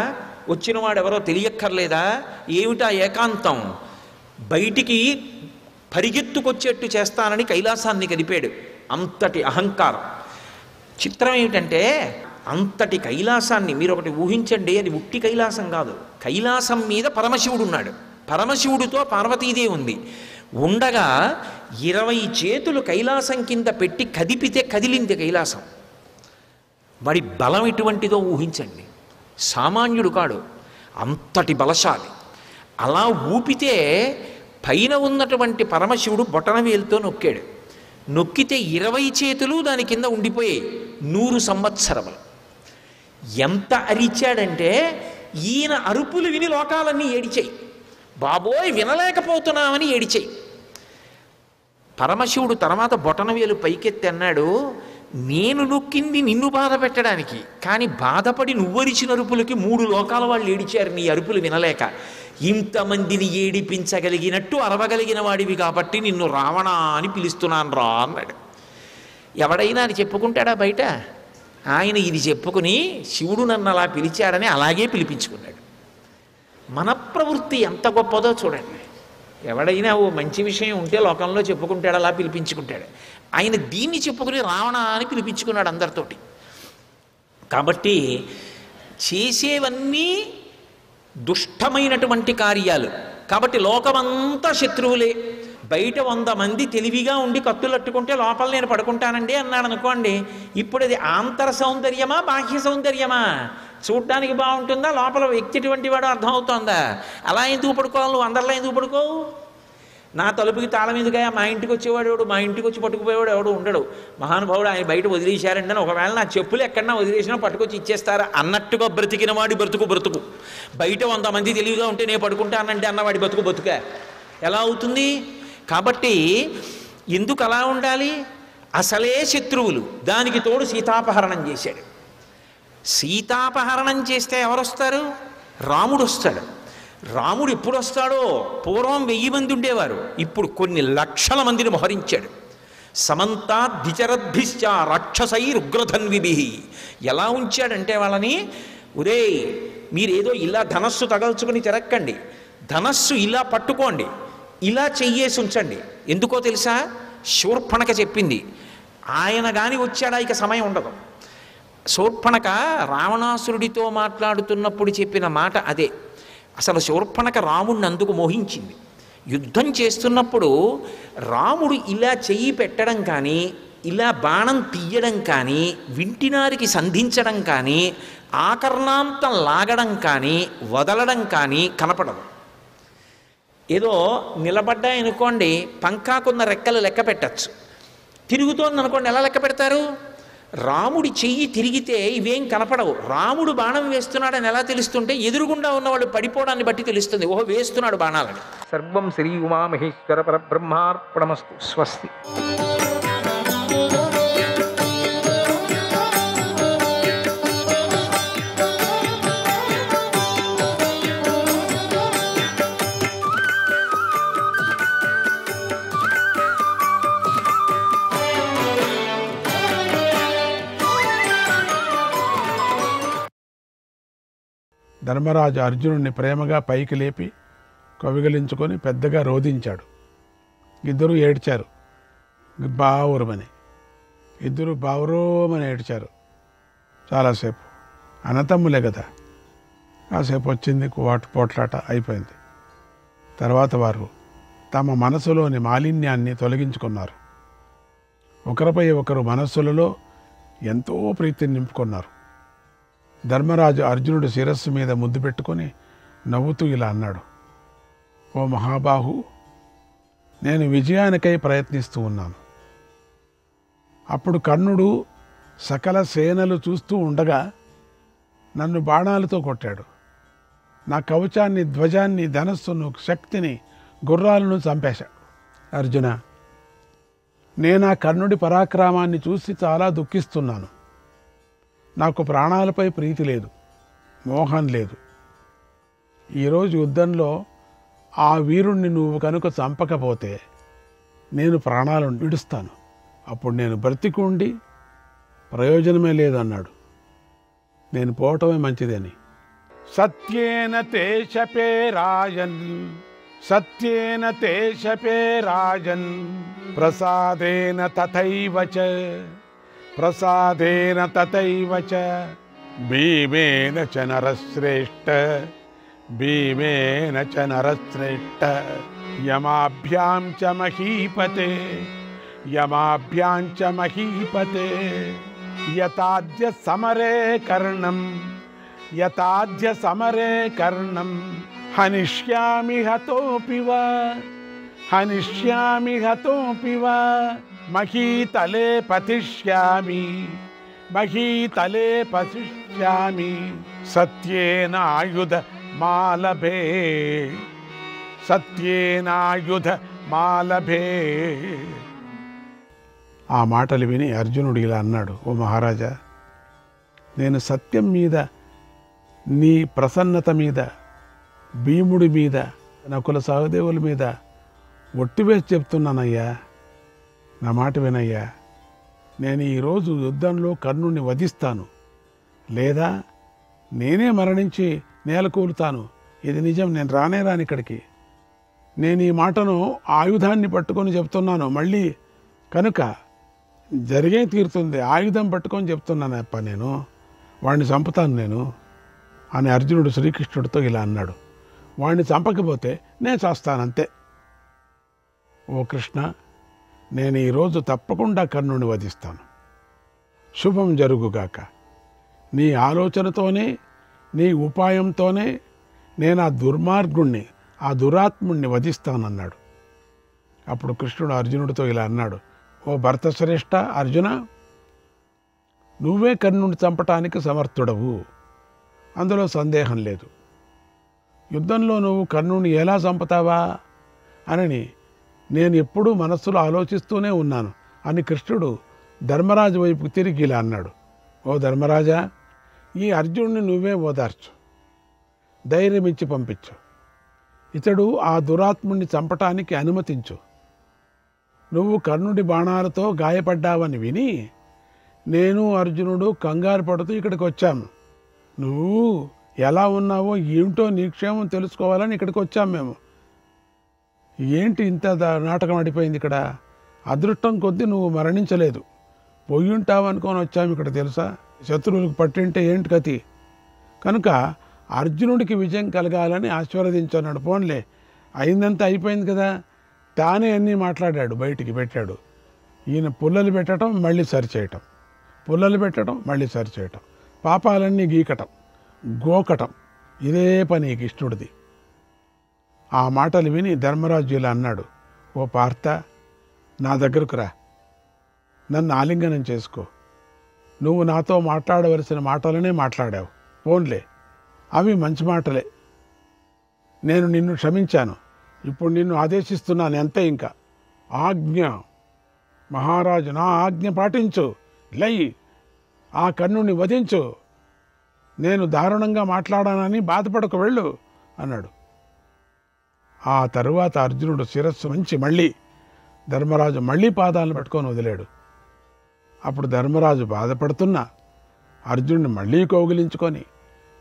వచ్చినవాడు ఎవరో తెలియక్కర్లేదా? ఏమిటా ఏకాంతం? బయటికి పరిగెత్తుకొచ్చేట్టు చేస్తానని కైలాసాన్ని కదిపాడు. అంతటి అహంకారం. చిత్రం ఏమిటంటే, అంతటి కైలాసాన్ని మీరు ఒకటి ఊహించండి, అది ఉట్టి కైలాసం కాదు. కైలాసం మీద పరమశివుడు ఉన్నాడు, పరమశివుడితో పార్వతీదేవి ఉంది. ఉండగా 20 చేతులు కైలాసం కింద పెట్టి కదిపితే కదిలింది కైలాసం. వాడి బలం ఎటువంటిదో ఊహించండి. సామాన్యుడు కాడు, అంతటి బలశాలి. అలా ఊపితే పైన ఉన్నటువంటి పరమశివుడు బొటనవేలుతో నొక్కాడు. నొక్కితే 20 చేతులు దాని కింద ఉండిపోయాయి 100 సంవత్సరములు. ఎంత అరిచాడంటే ఈయన అరుపులు విని లోకాలన్నీ ఏడిచాయి. బాబోయ్ వినలేకపోతున్నామని ఏడిచాయి. పరమశివుడు తర్వాత బొటనవేలు పైకెత్తి అన్నాడు, నేను నొక్కింది నిన్ను బాధ పెట్టడానికి, కానీ బాధపడి నువ్వరిచిన అరుపులకి 3 లోకాల వాళ్ళు ఏడిచారు నీ అరుపులు వినలేక. ఇంతమందిని ఏడిపించగలిగినట్టు అరవగలిగిన వాడివి కాబట్టి నిన్ను రావణ అని పిలుస్తున్నాను రా అన్నాడు. ఎవడైనా అని చెప్పుకుంటాడా బయట? ఆయన ఇది చెప్పుకుని శివుడు నన్ను అలా పిలిచాడని అలాగే పిలిపించుకున్నాడు. మన ప్రవృత్తి ఎంత గొప్పదో చూడండి. ఎవడైనా ఓ మంచి విషయం ఉంటే లోకంలో చెప్పుకుంటాడు, అలా పిలిపించుకుంటాడు. ఆయన దీన్ని చెప్పుకుని రావణ అని పిలిపించుకున్నాడు అందరితోటి. కాబట్టి చేసేవన్నీ దుష్టమైనటువంటి కార్యాలు. కాబట్టి లోకమంతా శత్రువులే. బయట 100 మంది తెలివిగా ఉండి కత్తులట్టుకుంటే లోపల నేను పడుకుంటానండి అన్నాడు అనుకోండి, ఇప్పుడు అది ఆంతర సౌందర్యమా బాహ్య సౌందర్యమా? చూడ్డానికి బాగుంటుందా, లోపల వ్యక్తి ఎటువంటి వాడు అర్థమవుతోందా? అలా ఎందుకు పడుకోవాలి? నువ్వు అందరిలో ఎందుకు పడుకోవు? నా తలుపుకి తాళం ఎందుకయా? మా ఇంటికి వచ్చేవాడు ఎవడు, మా ఇంటికి వచ్చి పట్టుకుపోయేవాడు ఎవడు ఉండడు. మహానుభావుడు ఆయన బయట వదిలేశారండి అని, ఒకవేళ నా చెప్పులు ఎక్కడన్నా వదిలేసినా పట్టుకొచ్చి ఇచ్చేస్తారా అన్నట్టుగా బ్రతికిన వాడి బ్రతుకు. బయట 100 మంది తెలివిగా ఉంటే నేను పడుకుంటానంటే అన్నవాడి బతుక ఎలా అవుతుంది? కాబట్టి ఎందుకు అలా ఉండాలి? అసలే శత్రువులు, దానికి తోడు సీతాపహరణం చేశాడు. సీతాపహరణం చేస్తే ఎవరొస్తారు? రాముడు వస్తాడు. రాముడు ఎప్పుడు వస్తాడో? పూర్వం 1000 మంది ఉండేవారు, ఇప్పుడు కొన్ని లక్షల మందిని మోహరించాడు. సమంతా ద్విచరద్భిశ్చ రాక్షసైరుగ్రధన్విభి. ఎలా ఉంచాడంటే వాళ్ళని, ఒరేయ్ మీరేదో ఇలా ధనస్సు తగల్చుకుని తిరక్కండి, ధనస్సు ఇలా పట్టుకోండి, ఇలా చెయ్యేసి ఉంచండి. ఎందుకో తెలుసా? శూర్పణక చెప్పింది. ఆయన కానీ వచ్చాడా ఇక సమయం ఉండదు. శూర్పణక రావణాసురుడితో మాట్లాడుతున్నప్పుడు చెప్పిన మాట అదే. అసలు శూర్పణక రాముడిని అందుకు మోహించింది. యుద్ధం చేస్తున్నప్పుడు రాముడు ఇలా చెయ్యి పెట్టడం కానీ ఇలా బాణం తీయడం కానీ వింటినారికి సంధించడం కానీ ఆకర్ణాంతం లాగడం కానీ వదలడం కానీ కనపడదు. ఏదో నిలబడ్డాయనుకోండి, పంకాకున్న రెక్కలు లెక్క పెట్టచ్చు. తిరుగుతోందనుకోండి, ఎలా లెక్క పెడతారు? రాముడి చెయ్యి తిరిగితే ఇవేం కనపడవు. రాముడు బాణం వేస్తున్నాడని ఎలా తెలుస్తుంటే ఎదురుగుండా ఉన్నవాళ్ళు పడిపోవడాన్ని బట్టి తెలుస్తుంది, ఓహో వేస్తున్నాడు బాణాలని. సర్వం శ్రీ ఉమామహేశ్వర పరబ్రహ్మార్పణమస్తు. స్వస్తి. ధర్మరాజు అర్జునుడిని ప్రేమగా పైకి లేపి కవిగలించుకొని పెద్దగా రోధించాడు. ఇద్దరూ ఏడ్చారు, బావురమని. ఇద్దరు బావురోమని ఏడ్చారు చాలాసేపు. అన్నతమ్ములే కదా. కాసేపు వచ్చింది పోట్లాట అయిపోయింది. తర్వాత వారు తమ మనసులోని మాలిన్యాన్ని తొలగించుకున్నారు. ఒకరిపై ఒకరు మనస్సులలో ఎంతో ప్రీతిని నింపుకున్నారు. ధర్మరాజు అర్జునుడు శిరస్సు మీద ముద్దు పెట్టుకొని నవ్వుతూ ఇలా అన్నాడు, ఓ మహాబాహు, నేను విజయానికై ప్రయత్నిస్తూ ఉన్నాను. అప్పుడు కర్ణుడు సకల సేనలు చూస్తూ ఉండగా నన్ను బాణాలతో కొట్టాడు. నా కవచాన్ని, ధ్వజాన్ని, ధనస్సును, శక్తిని, గుర్రాలను చంపేశాడు. అర్జున, నేను ఆ కర్ణుడి పరాక్రమాన్ని చూసి చాలా దుఃఖిస్తున్నాను. నాకు ప్రాణాలపై ప్రీతి లేదు, మోహం లేదు. ఈరోజు యుద్ధంలో ఆ వీరుణ్ణి నువ్వు కనుక చంపకపోతే నేను ప్రాణాలను విడుస్తాను. అప్పుడు నేను బ్రతికుండి ప్రయోజనమే లేదన్నాడు. నేను పోవటమే మంచిదని. సత్యేన తే శపే రాజన్, సత్యేన తే శపే రాజన్, ప్రసాదేన తథైవ చ, ప్రసాదేన తథైవ చ, భీమేన చ నరశ్రేష్ఠ, భీమేన చ నరశ్రేష్ఠ, యమాభ్యాం చ మహీపతే, యమాభ్యాం చ మహీపతే, యతాద్య సమరే కర్ణం, యతాద్య సమరే కర్ణం, హనిష్యామి హతోపి వా, హనిష్యామి హతోపి వా, మహీతలే పతిష్యామి, మహీతలే పతిష్యామి, సత్యేన ఆయుధ మాలభే, సత్యేన ఆయుధ మాలభే. ఆ మాటలు విని అర్జునుడు ఇలా అన్నాడు, ఓ మహారాజా, నేను సత్యం మీద, నీ ప్రసన్నత మీద, భీముడి మీద, నకుల సహదేవుల మీద ఒట్టివేసి చెప్తున్నానయ్యా. నా మాట వినయ్యా. నేను ఈరోజు యుద్ధంలో కర్ణుడిని వధిస్తాను, లేదా నేనే మరణించి నేలకూలుతాను. ఇది నిజం. నేను రాని ఇక్కడికి. నేను ఈ మాటను ఆయుధాన్ని పట్టుకొని చెప్తున్నాను. మళ్ళీ కనుక జరిగే తీరుతుంది. ఆయుధం పట్టుకొని చెప్తున్నాను అప్ప, నేను వాడిని చంపుతాను నేను అని అర్జునుడు శ్రీకృష్ణుడితో ఇలా అన్నాడు. వాడిని చంపకపోతే నేను చేస్తానంతే. ఓ కృష్ణ, నేను ఈరోజు తప్పకుండా కర్ణుని వధిస్తాను. శుభం జరుగుగాక. నీ ఆలోచనతోనే, నీ ఉపాయంతోనే నేను ఆ దుర్మార్గుణ్ణి, ఆ దురాత్ముణ్ణి వధిస్తానన్నాడు. అప్పుడు కృష్ణుడు అర్జునుడితో ఇలా అన్నాడు, ఓ భరతశ్రేష్ఠ అర్జున, నువ్వే కర్ణుని చంపటానికి సమర్థుడవు, అందులో సందేహం లేదు. యుద్ధంలో నువ్వు కర్ణుని ఎలా చంపుతావా అని నేను ఎప్పుడూ మనస్సులో ఆలోచిస్తూనే ఉన్నాను అని కృష్ణుడు ధర్మరాజు వైపుకు తిరిగి ఇలా అన్నాడు, ఓ ధర్మరాజా, ఈ అర్జునుడిని నువ్వే ఓదార్చు, ధైర్యమిచ్చి పంపించు. ఇతడు ఆ దురాత్ముడిని చంపటానికి అనుమతించు. నువ్వు కర్ణుడి బాణాలతో గాయపడ్డావని విని నేను అర్జునుడు కంగారు పడుతూ ఇక్కడికి వచ్చాము. నువ్వు ఎలా ఉన్నావో ఏమిటో నీ క్షేమం తెలుసుకోవాలని ఇక్కడికి వచ్చాం మేము. ఏంటి ఇంత నాటకం ఆడిపోయింది ఇక్కడ? అదృష్టం కొద్దీ నువ్వు మరణించలేదు, పోయి ఉంటావు అనుకొని వచ్చాము ఇక్కడ తెలుసా. శత్రువులకు పట్టింటే ఏంటి గతి? కనుక అర్జునుడికి విజయం కలగాలని ఆశీర్వదించున్నాడు. పోన్లే, అయిందంతా అయిపోయింది కదా. తానే అన్నీ మాట్లాడాడు, బయటికి పెట్టాడు. ఈయన పుల్లలు పెట్టడం మళ్ళీ సరిచేయటం, పుల్లలు పెట్టడం మళ్ళీ సరిచేయటం, పాపాలన్నీ గీకటం, గోకటం, ఇదే పని కృష్ణుడిది. ఆ మాటలు విని ధర్మరాజు ఇలా అన్నాడు, ఓ పార్థ, నా దగ్గరకు రా, నన్ను ఆలింగనం చేసుకో. నువ్వు నాతో మాట్లాడవలసిన మాటలనే మాట్లాడావు, పోన్లే, అవి మంచి మాటలే. నేను నిన్ను క్షమించాను, ఇప్పుడు నిన్ను ఆదేశిస్తున్నాను, అంతే. ఇంకా ఆజ్ఞ, మహారాజు నా ఆజ్ఞ పాటించు, లై, ఆ కర్ణుని వధించు, నేను దారుణంగా మాట్లాడానని బాధపడకు, వెళ్ళు అన్నాడు. ఆ తరువాత అర్జునుడు శిరస్సు వంచి మళ్ళీ ధర్మరాజు మళ్ళీ పాదాలను పట్టుకొని వదిలాడు. అప్పుడు ధర్మరాజు బాధపడుతున్నా అర్జునుడిని మళ్ళీ కౌగిలించుకొని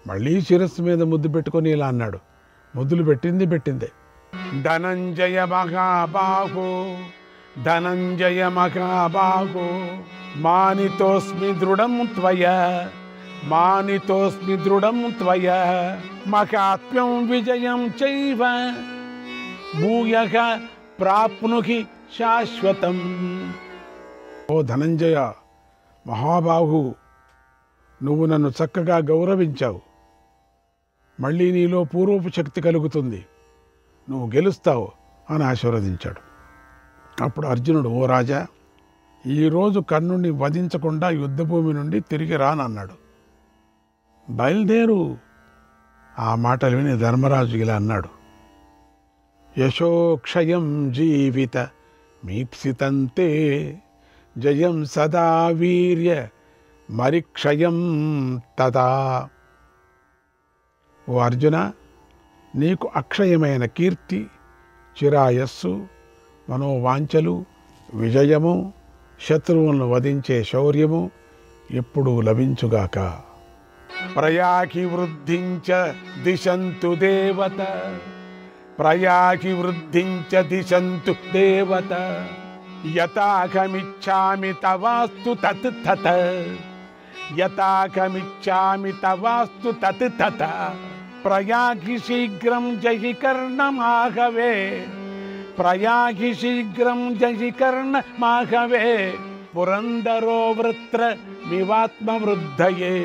మళ్ళీ శిరస్సు మీద ముద్దు పెట్టుకొని ఇలా అన్నాడు. ముద్దులు పెట్టిందే, ధనంజయ మహాబాహు, ధనంజయ మహాబాహు, మానితోస్మి దృఢం త్వయ, మానితోస్మి దృఢం త్వయ, మహాత్మ్యం విజయం చైవ భూయః ప్రాప్నుహి శాశ్వతం. ఓ ధనంజయ మహాబాహు, నువ్వు నన్ను చక్కగా గౌరవించావు, మళ్ళీ నీలో పూర్వపు శక్తి కలుగుతుంది, నువ్వు గెలుస్తావు అని ఆశీర్వదించాడు. అప్పుడు అర్జునుడు, ఓ రాజా, ఈరోజు కర్ణుడిని వధించకుండా యుద్ధభూమి నుండి తిరిగి రానన్నాడు. బయలుదేరు. ఆ మాటలు విని ధర్మరాజు ఇలా అన్నాడు, యశోక్షయం జీవిత మీప్సితంతే, జయం సదా వీర్య మరిక్షయం తదా. ఓ అర్జున, నీకు అక్షయమైన కీర్తి, చిరాయస్సు, మనోవాంఛలు, విజయము, శత్రువులను వధించే శౌర్యము ఎప్పుడూ లభించుగాక. ప్రయాకి వృద్ధించ దిశంతు దేవత, ప్రయాకి వృద్ధించ దిశంతు దేవత, యథాకమిచ్ఛామి తవాస్తు తత్ తత, యథాకమిచ్ఛామి తవాస్తు తత్ తత. ప్రయాగి శీఘ్రం జహి కర్ణమాహవే, ప్రయాగి శీఘ్రం జహి కర్ణమాహవే, పురందరో వృత్ర మివాత్మవృద్ధయే.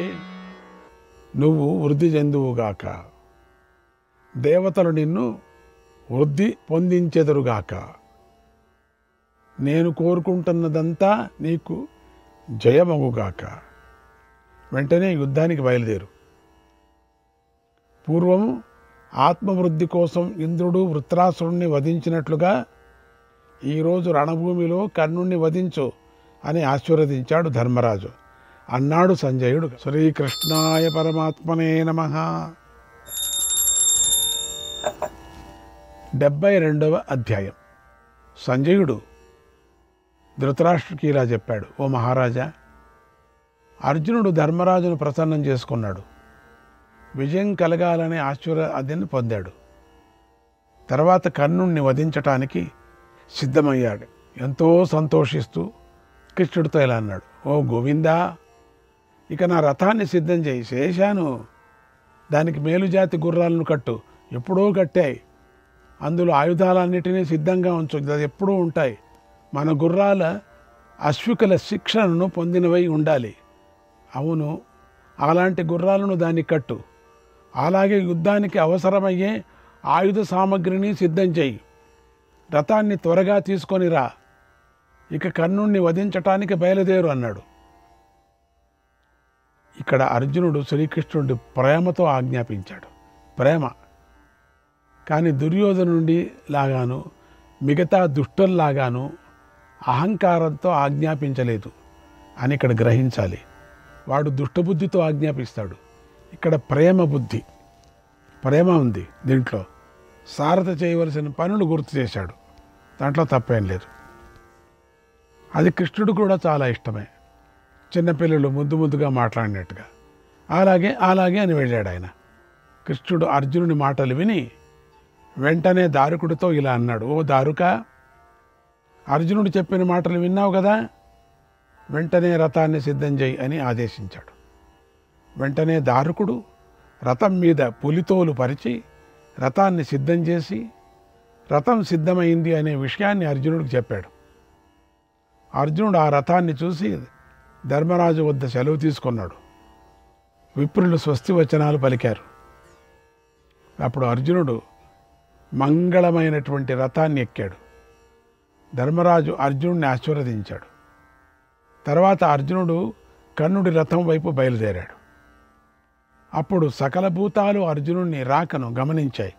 నువ్వు వృద్ధి చెందువుగాక, దేవతలు నిన్ను వృద్ధి పొందించెదరుగాక. నేను కోరుకుంటున్నదంతా నీకు జయమగుగాక. వెంటనే యుద్ధానికి బయలుదేరు. పూర్వము ఆత్మవృద్ధి కోసం ఇంద్రుడు వృత్రాసురుణ్ణి వధించినట్లుగా ఈరోజు రణభూమిలో కర్ణుణ్ణి వధించు అని ఆశీర్వదించాడు ధర్మరాజు. అన్నాడు సంజయుడు, శ్రీకృష్ణాయ పరమాత్మనే నమః. 72వ అధ్యాయం. సంజయుడు ధృతరాష్ట్రుడికి ఇలా చెప్పాడు, ఓ మహారాజా, అర్జునుడు ధర్మరాజును ప్రసన్నం చేసుకున్నాడు, విజయం కలగాలనే ఆశీర్వాదాన్ని పొందాడు. తర్వాత కర్ణుణ్ణి వధించటానికి సిద్ధమయ్యాడు. ఎంతో సంతోషిస్తూ కృష్ణుడితో ఇలా అన్నాడు, ఓ గోవిందా, ఇక నా రథాన్ని సిద్ధం చేయి, చేశాను, దానికి మేలుజాతి గుర్రాలను కట్టు, ఎప్పుడో కట్టాయి, అందులో ఆయుధాలన్నిటినీ సిద్ధంగా ఉంచు, అది ఎప్పుడూ ఉంటాయి. మన గుర్రాల అశ్వికుల శిక్షణను పొందినవై ఉండాలి. అవును, అలాంటి గుర్రాలను దానికి కట్టు. అలాగే యుద్ధానికి అవసరమయ్యే ఆయుధ సామగ్రిని సిద్ధం చేయి, రథాన్ని త్వరగా తీసుకొని రా, ఇక కర్ణుణ్ణి వధించటానికి బయలుదేరు అన్నాడు. ఇక్కడ అర్జునుడు శ్రీకృష్ణుడి ప్రేమతో ఆజ్ఞాపించాడు. ప్రేమ కానీ దుర్యోధనుడి లాగాను మిగతా దుష్టుల్లాగాను అహంకారంతో ఆజ్ఞాపించలేదు అని ఇక్కడ గ్రహించాలి. వాడు దుష్టబుద్ధితో ఆజ్ఞాపిస్తాడు, ఇక్కడ ప్రేమ బుద్ధి, ప్రేమ ఉంది దీంట్లో. సారథ చేయవలసిన పనులు గుర్తు చేశాడు, దాంట్లో తప్పేం లేదు. అది కృష్ణుడు కూడా చాలా ఇష్టమే, చిన్నపిల్లలు ముద్దు ముద్దుగా మాట్లాడినట్టుగా. అలాగే అలాగే అని వెళ్ళాడు ఆయన. కృష్ణుడు అర్జునుడి మాటలు విని వెంటనే దారుకుడితో ఇలా అన్నాడు, ఓ దారుక, అర్జునుడు చెప్పిన మాటలు విన్నావు కదా, వెంటనే రథాన్ని సిద్ధం చేయి అని ఆదేశించాడు. వెంటనే దారుకుడు రథం మీద పులితోలు పరిచి రథాన్ని సిద్ధం చేసి రథం సిద్ధమైంది అనే విషయాన్ని అర్జునుడికి చెప్పాడు. అర్జునుడు ఆ రథాన్ని చూసి ధర్మరాజు వద్ద సెలవు తీసుకున్నాడు. విప్రులు స్వస్తి వచనాలు పలికారు. అప్పుడు అర్జునుడు మంగళమైనటువంటి రథాన్ని ఎక్కాడు. ధర్మరాజు అర్జునుడిని ఆశీర్వదించాడు. తర్వాత అర్జునుడు కర్ణుడి రథం వైపు బయలుదేరాడు. అప్పుడు సకల భూతాలు అర్జునుడిని రాకను గమనించాయి.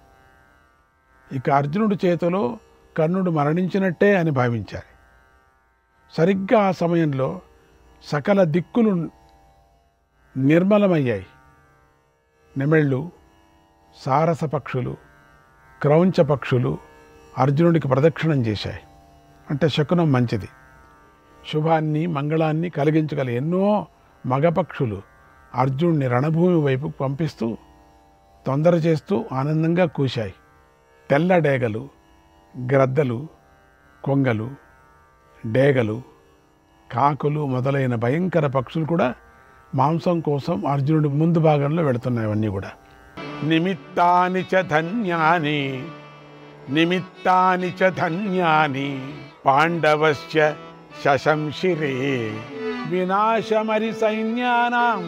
ఇక అర్జునుడి చేతిలో కర్ణుడు మరణించినట్టే అని భావించారు. సరిగ్గా ఆ సమయంలో సకల దిక్కులు నిర్మలమయ్యాయి. నెమళ్ళు, సారస పక్షులు, క్రౌంచ పక్షులు అర్జునుడికి ప్రదక్షిణం చేశాయి. అంటే శకునం మంచిది, శుభాన్ని మంగళాన్ని కలిగించగల ఎన్నో మగపక్షులు అర్జునుడిని రణభూమి వైపు పంపిస్తూ తొందర చేస్తూ ఆనందంగా కూశాయి. తెల్ల డేగలు, గ్రద్దలు, కొంగలు, డేగలు, కాకులు మొదలైన భయంకర పక్షులు కూడా మాంసం కోసం అర్జునుడి ముందు భాగంలో వెళుతున్నాయి. అవన్నీ కూడా నిమిత్తాని చ ధన్యాని నిమిత్తాని చ ధన్యాని పాండవస్య శశంశిరే వినాశమరి సైన్యానాం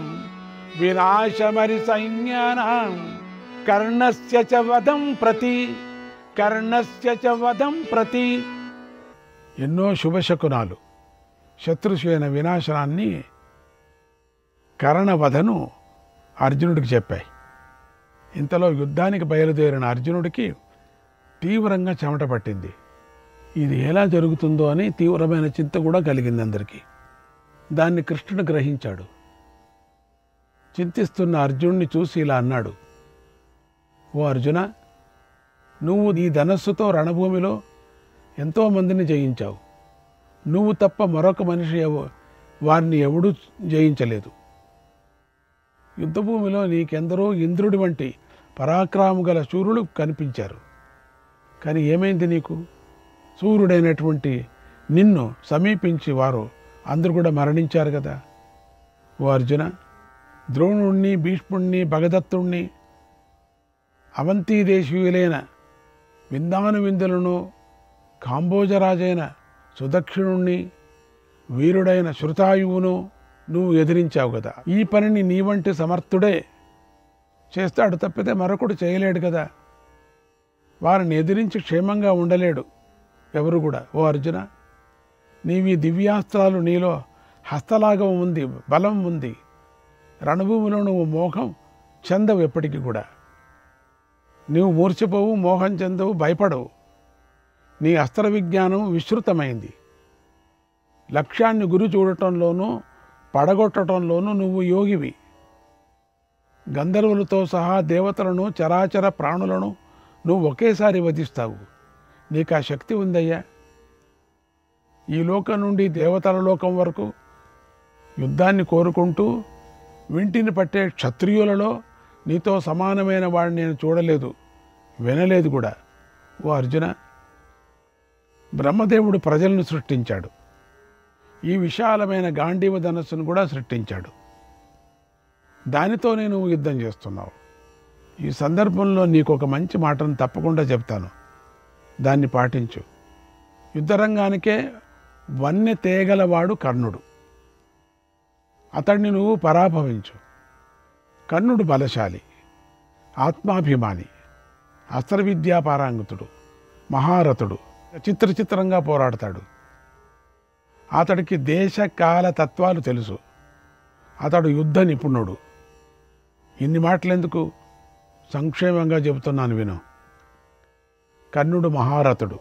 వినాశమరి సైన్యానాం కర్ణస్య చ వధం ప్రతి కర్ణస్య చ వధం ప్రతి. ఎన్నో శుభశకునాలు శత్రుశేన వినాశనాన్ని, కర్ణవధను అర్జునుడికి చెప్పాయి. ఇంతలో యుద్ధానికి బయలుదేరిన అర్జునుడికి తీవ్రంగా చెమట పట్టింది. ఇది ఎలా జరుగుతుందో అని తీవ్రమైన చింత కూడా కలిగింది అందరికీ. దాన్ని కృష్ణుడు గ్రహించాడు. చింతిస్తున్న అర్జునుడిని చూసి ఇలా అన్నాడు, ఓ అర్జున, నువ్వు నీ ధనస్సుతో రణభూమిలో ఎంతోమందిని జయించావు. నువ్వు తప్ప మరొక మనిషి వారిని ఎవడూ జయించలేదు. యుద్ధభూమిలో నీకెందరో ఇంద్రుడి వంటి పరాక్రమం గల శూరులు కనిపించారు. కానీ ఏమైంది నీకు? సూర్యుడైనటువంటి నిన్ను సమీపించి వారు అందరూ కూడా మరణించారు కదా. ఓ అర్జున, ద్రోణుణ్ణి, భీష్ముణ్ణి, భగదత్తుణ్ణి, అవంతీదేశీయులైన విందాను విందులను, కాంబోజరాజైన సుదక్షిణుణ్ణి, వీరుడైన శృతాయువును నువ్వు ఎదిరించావు కదా. ఈ పనిని నీ వంటి సమర్థుడే చేస్తాడు తప్పితే మరొకడు చేయలేడు కదా. వారిని ఎదిరించి క్షేమంగా ఉండలేడు ఎవరు కూడా. ఓ అర్జున, నీవి దివ్యాస్త్రాలు నీలో హస్తలాగం ఉంది, బలం ఉంది. రణభూమిలో నువ్వు మోహం చెందవు ఎప్పటికీ కూడా. నువ్వు మూర్చిపోవు, మోహం చెందవు, భయపడవు. నీ అస్త్ర విజ్ఞానం విస్తృతమైంది. లక్ష్యాన్ని గురి చూడటంలోనూ పడగొట్టడంలోనూ నువ్వు యోగివి. గంధర్వులతో సహా దేవతలను, చరాచర ప్రాణులను నువ్వు ఒకేసారి వధిస్తావు. నీకు ఆ శక్తి ఉందయ్యా. ఈ లోకం నుండి దేవతల లోకం వరకు యుద్ధాన్ని కోరుకుంటూ వింటిని పట్టే క్షత్రియులలో నీతో సమానమైన వాడిని నేను చూడలేదు, వినలేదు కూడా. ఓ అర్జున, బ్రహ్మదేవుడు ప్రజలను సృష్టించాడు. ఈ విశాలమైన గాంధీవ ధనస్సును కూడా సృష్టించాడు. దానితోనే నువ్వు యుద్ధం చేస్తున్నావు. ఈ సందర్భంలో నీకు ఒక మంచి మాటను తప్పకుండా చెప్తాను, దాన్ని పాటించు. యుద్ధరంగానికే వన్నె తేగలవాడు కర్ణుడు. అతడిని నువ్వు పరాభవించు. కర్ణుడు బలశాలి, ఆత్మాభిమాని, అస్త్ర విద్యా పారాంగతుడు, మహారథుడు, చిత్రంగా పోరాడతాడు. అతడికి దేశ కాల తత్వాలు తెలుసు. అతడు యుద్ధ నిపుణుడు. ఇన్ని మాటలెందుకు, సంక్షేమంగా చెబుతున్నాను విను. కర్ణుడు మహారథుడు,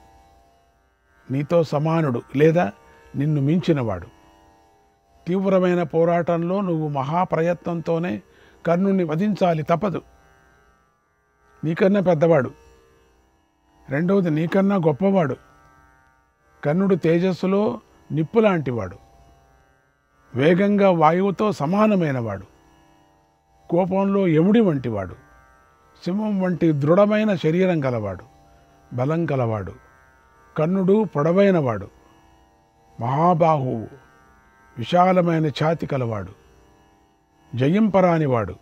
నీతో సమానుడు లేదా నిన్ను మించినవాడు. తీవ్రమైన పోరాటంలో నువ్వు మహాప్రయత్నంతోనే కర్ణుణ్ణి వధించాలి, తప్పదు. నీకన్నా పెద్దవాడు, రెండవది నీకన్నా గొప్పవాడు. కర్ణుడు తేజస్సులో నిప్పు లాంటివాడు, వేగంగా వాయువుతో సమానమైనవాడు, కోపంలో యముడి వంటివాడు, సింహం వంటి దృఢమైన శరీరం గలవాడు, బలం గలవాడు. కర్ణుడు పొడవైనవాడు, మహాబాహువు, విశాలమైన ఛాతి కలవాడు, జయింపరానివాడు,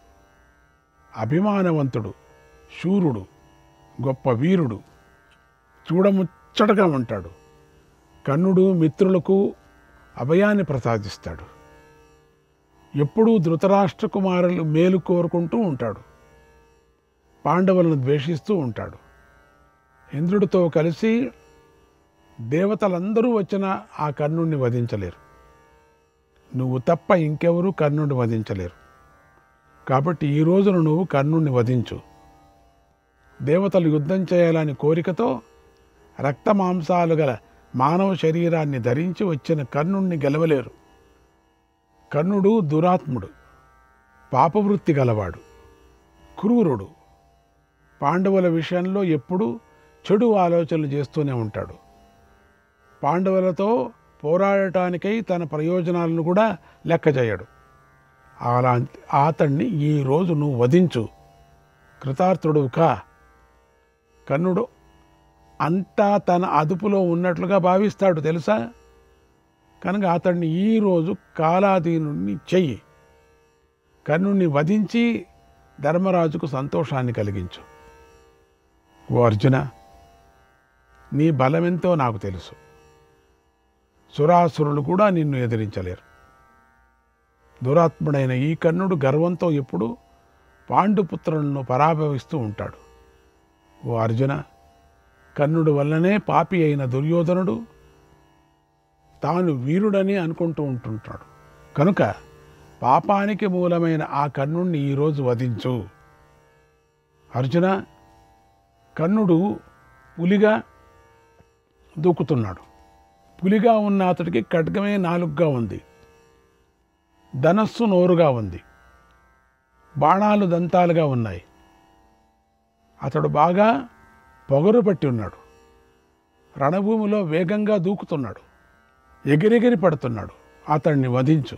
అభిమానవంతుడు, శూరుడు, గొప్ప వీరుడు, చూడముచ్చటగా ఉంటాడు. కర్ణుడు మిత్రులకు అభయాన్ని ప్రసాదిస్తాడు. ఎప్పుడూ ధృతరాష్ట్ర కుమారులు మేలు కోరుకుంటూ ఉంటాడు. పాండవులను ద్వేషిస్తూ ఉంటాడు. ఇంద్రుడితో కలిసి దేవతలందరూ వచ్చినా ఆ కర్ణుడిని వధించలేరు. నువ్వు తప్ప ఇంకెవరూ కర్ణుడిని వధించలేరు. కాబట్టి ఈ రోజున నువ్వు కర్ణుడిని వధించు. దేవతలు యుద్ధం చేయాలని కోరికతో రక్త మాంసాలు గల మానవ శరీరాన్ని ధరించి వచ్చిన కర్ణుడిని గెలవలేరు. కర్ణుడు దురాత్ముడు, పాపవృత్తి గలవాడు, క్రూరుడు. పాండవుల విషయంలో ఎప్పుడూ చెడు ఆలోచనలు చేస్తూనే ఉంటాడు. పాండవులతో పోరాడటానికై తన ప్రయోజనాలను కూడా లెక్క చేయడు. అలాంటి అతన్ని ఈరోజు నువ్వు వధించు, కృతార్థుడు కా. కర్ణుడు అంతా తన అదుపులో ఉన్నట్లుగా భావిస్తాడు తెలుసా. కనుక అతన్ని ఈరోజు కాలాధీనుడిని చెయ్యి. కర్ణుడిని వధించి ధర్మరాజుకు సంతోషాన్ని కలిగించు. ఓ అర్జున, నీ బలమెంతో నాకు తెలుసు. సురాసురులు కూడా నిన్ను ఎదిరించలేరు. దురాత్ముడైన ఈ కర్ణుడు గర్వంతో ఎప్పుడు పాండుపుత్రులను పరాభవిస్తూ ఉంటాడు. ఓ అర్జున, కర్ణుడు వల్లనే పాపి అయిన దుర్యోధనుడు తాను వీరుడని అనుకుంటూ ఉంటుంటాడు. కనుక పాపానికి మూలమైన ఆ కర్ణుణ్ణి ఈరోజు వధించు. అర్జున, కర్ణుడు పులిగా దూకుతున్నాడు. పులిగా ఉన్న అతడికి ఖడ్గమే నాలుగుగా ఉంది, ధనస్సు నోరుగా ఉంది, బాణాలు దంతాలుగా ఉన్నాయి. అతడు బాగా పొగరు పట్టి ఉన్నాడు. రణభూమిలో వేగంగా దూకుతున్నాడు, ఎగిరెగిరి పడుతున్నాడు. అతన్ని వధించు.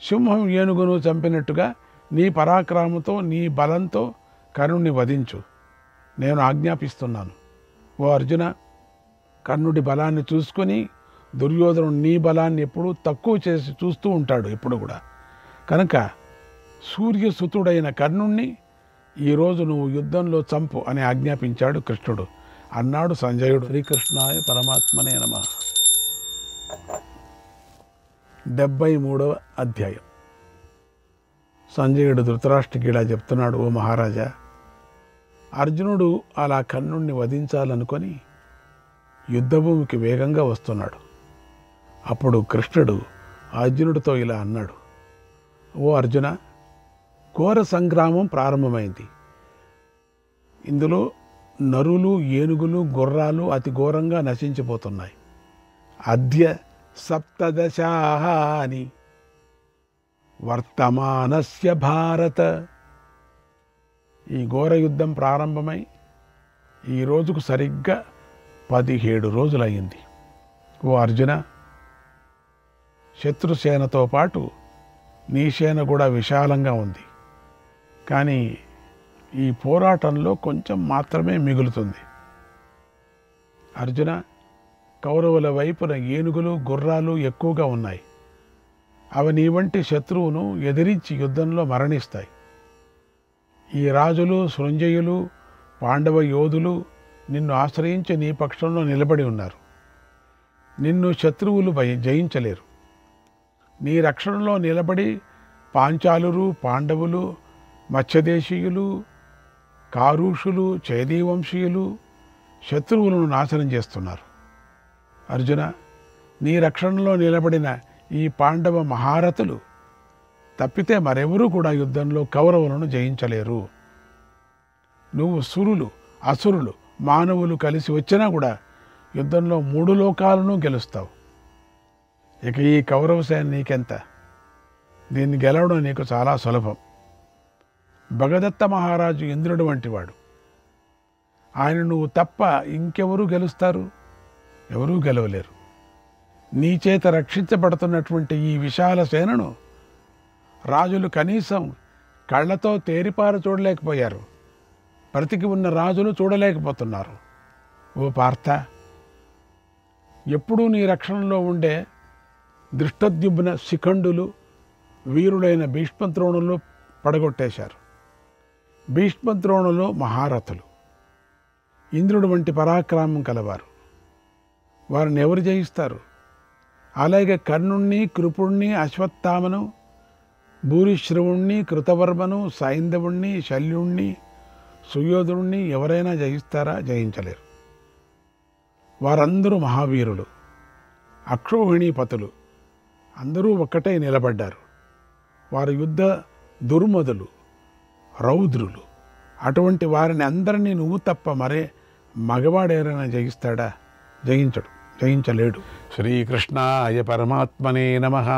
సింహం ఏనుగును చంపినట్టుగా నీ పరాక్రమంతో నీ బలంతో కర్ణుడిని వధించు. నేను ఆజ్ఞాపిస్తున్నాను. ఓ అర్జున, కర్ణుడి బలాన్ని చూసుకొని దుర్యోధనుడు నీ బలాన్ని ఎప్పుడూ తక్కువ చేసి చూస్తూ ఉంటాడు ఎప్పుడు కూడా. కనుక సూర్యసుతుడైన కర్ణుణ్ణి ఈరోజు నువ్వు యుద్ధంలో చంపు అని ఆజ్ఞాపించాడు కృష్ణుడు. అన్నాడు సంజయుడు. శ్రీకృష్ణాయ పరమాత్మనే నమః. 73వ అధ్యాయం. సంజయుడు ధృతరాష్ట్రుడికి ఇలా చెప్తున్నాడు. ఓ మహారాజా, అర్జునుడు అలా కర్ణుణ్ణి వధించాలనుకొని యుద్ధభూమికి వేగంగా వస్తున్నాడు. అప్పుడు కృష్ణుడు అర్జునుడితో ఇలా అన్నాడు. ఓ అర్జున, ఘోర సంగ్రామం ప్రారంభమైంది. ఇందులో నరులు, ఏనుగులు, గుర్రాలు అతి ఘోరంగా నశించిపోతున్నాయి. అద్య సప్తదశాని వర్తమానస్య భారత. ఈ ఘోర యుద్ధం ప్రారంభమై ఈ రోజుకు సరిగ్గా 17 రోజులయ్యింది. ఓ అర్జున, శత్రుసేనతో పాటు నీ సేన కూడా విశాలంగా ఉంది. కానీ ఈ పోరాటంలో కొంచెం మాత్రమే మిగులుతుంది. అర్జున, కౌరవుల వైపున ఏనుగులు, గుర్రాలు ఎక్కువగా ఉన్నాయి. అవి నీ వంటి శత్రువును ఎదిరించి యుద్ధంలో మరణిస్తాయి. ఈ రాజులు, సృంజయులు, పాండవ యోధులు నిన్ను ఆశ్రయించి నీ పక్షంలో నిలబడి ఉన్నారు. నిన్ను శత్రువులు జయించలేరు. నీ రక్షణలో నిలబడి పాంచాలురు, పాండవులు, మత్స్యదేశీయులు, కారుషులు, చైదీవంశీయులు శత్రువులను నాశనం చేస్తున్నారు. అర్జున, నీ రక్షణలో నిలబడిన ఈ పాండవ మహారథులు తప్పితే మరెవరూ కూడా యుద్ధంలో కౌరవులను జయించలేరు. నువ్వు సురులు, అసురులు, మానవులు కలిసి వచ్చినా కూడా యుద్ధంలో 3 లోకాలను గెలుస్తావు. ఇక ఈ కౌరవ సేన నీకెంత? దీన్ని గెలవడం నీకు చాలా సులభం. భగదత్త మహారాజు ఇంద్రుడు వంటివాడు. ఆయన నువ్వు తప్ప ఇంకెవరూ గెలుస్తారు? ఎవరూ గెలవలేరు. నీ చేత రక్షించబడుతున్నటువంటి ఈ విశాల సేనను రాజులు కనీసం కళ్ళతో తేరిపారు చూడలేకపోయారు. బ్రతికి ఉన్న రాజులు చూడలేకపోతున్నారు. ఓ పార్థ, ఎప్పుడూ నీ రక్షణలో ఉండే దృష్టద్యుమ్న, శిఖండులు, వీరులైన భీష్మద్రోణులు పడగొట్టేశారు. భీష్మద్రోణులు మహారథులు, ఇంద్రుడు వంటి పరాక్రమం కలవారు. వారిని ఎవరు జయిస్తారు? అలాగే కర్ణుణ్ణి, కృపుణ్ణి, అశ్వత్థామను, భూరిశ్రవుణ్ణి, కృతవర్మను, సైంధవుణ్ణి, శల్యుణ్ణి, సుయోధుణ్ణి ఎవరైనా జయిస్తారా? జయించలేరు. వారందరూ మహావీరులు, అక్షోహిణీపతులు, అందరూ ఒక్కటే నిలబడ్డారు. వారు యుద్ధ దుర్మదులు, రౌద్రులు. అటువంటి వారిని అందరినీ నువ్వు తప్ప మరే మగవాడేరైనా జయిస్తాడా? జయించడు, జయించలేడు. శ్రీకృష్ణాయ పరమాత్మనే నమః.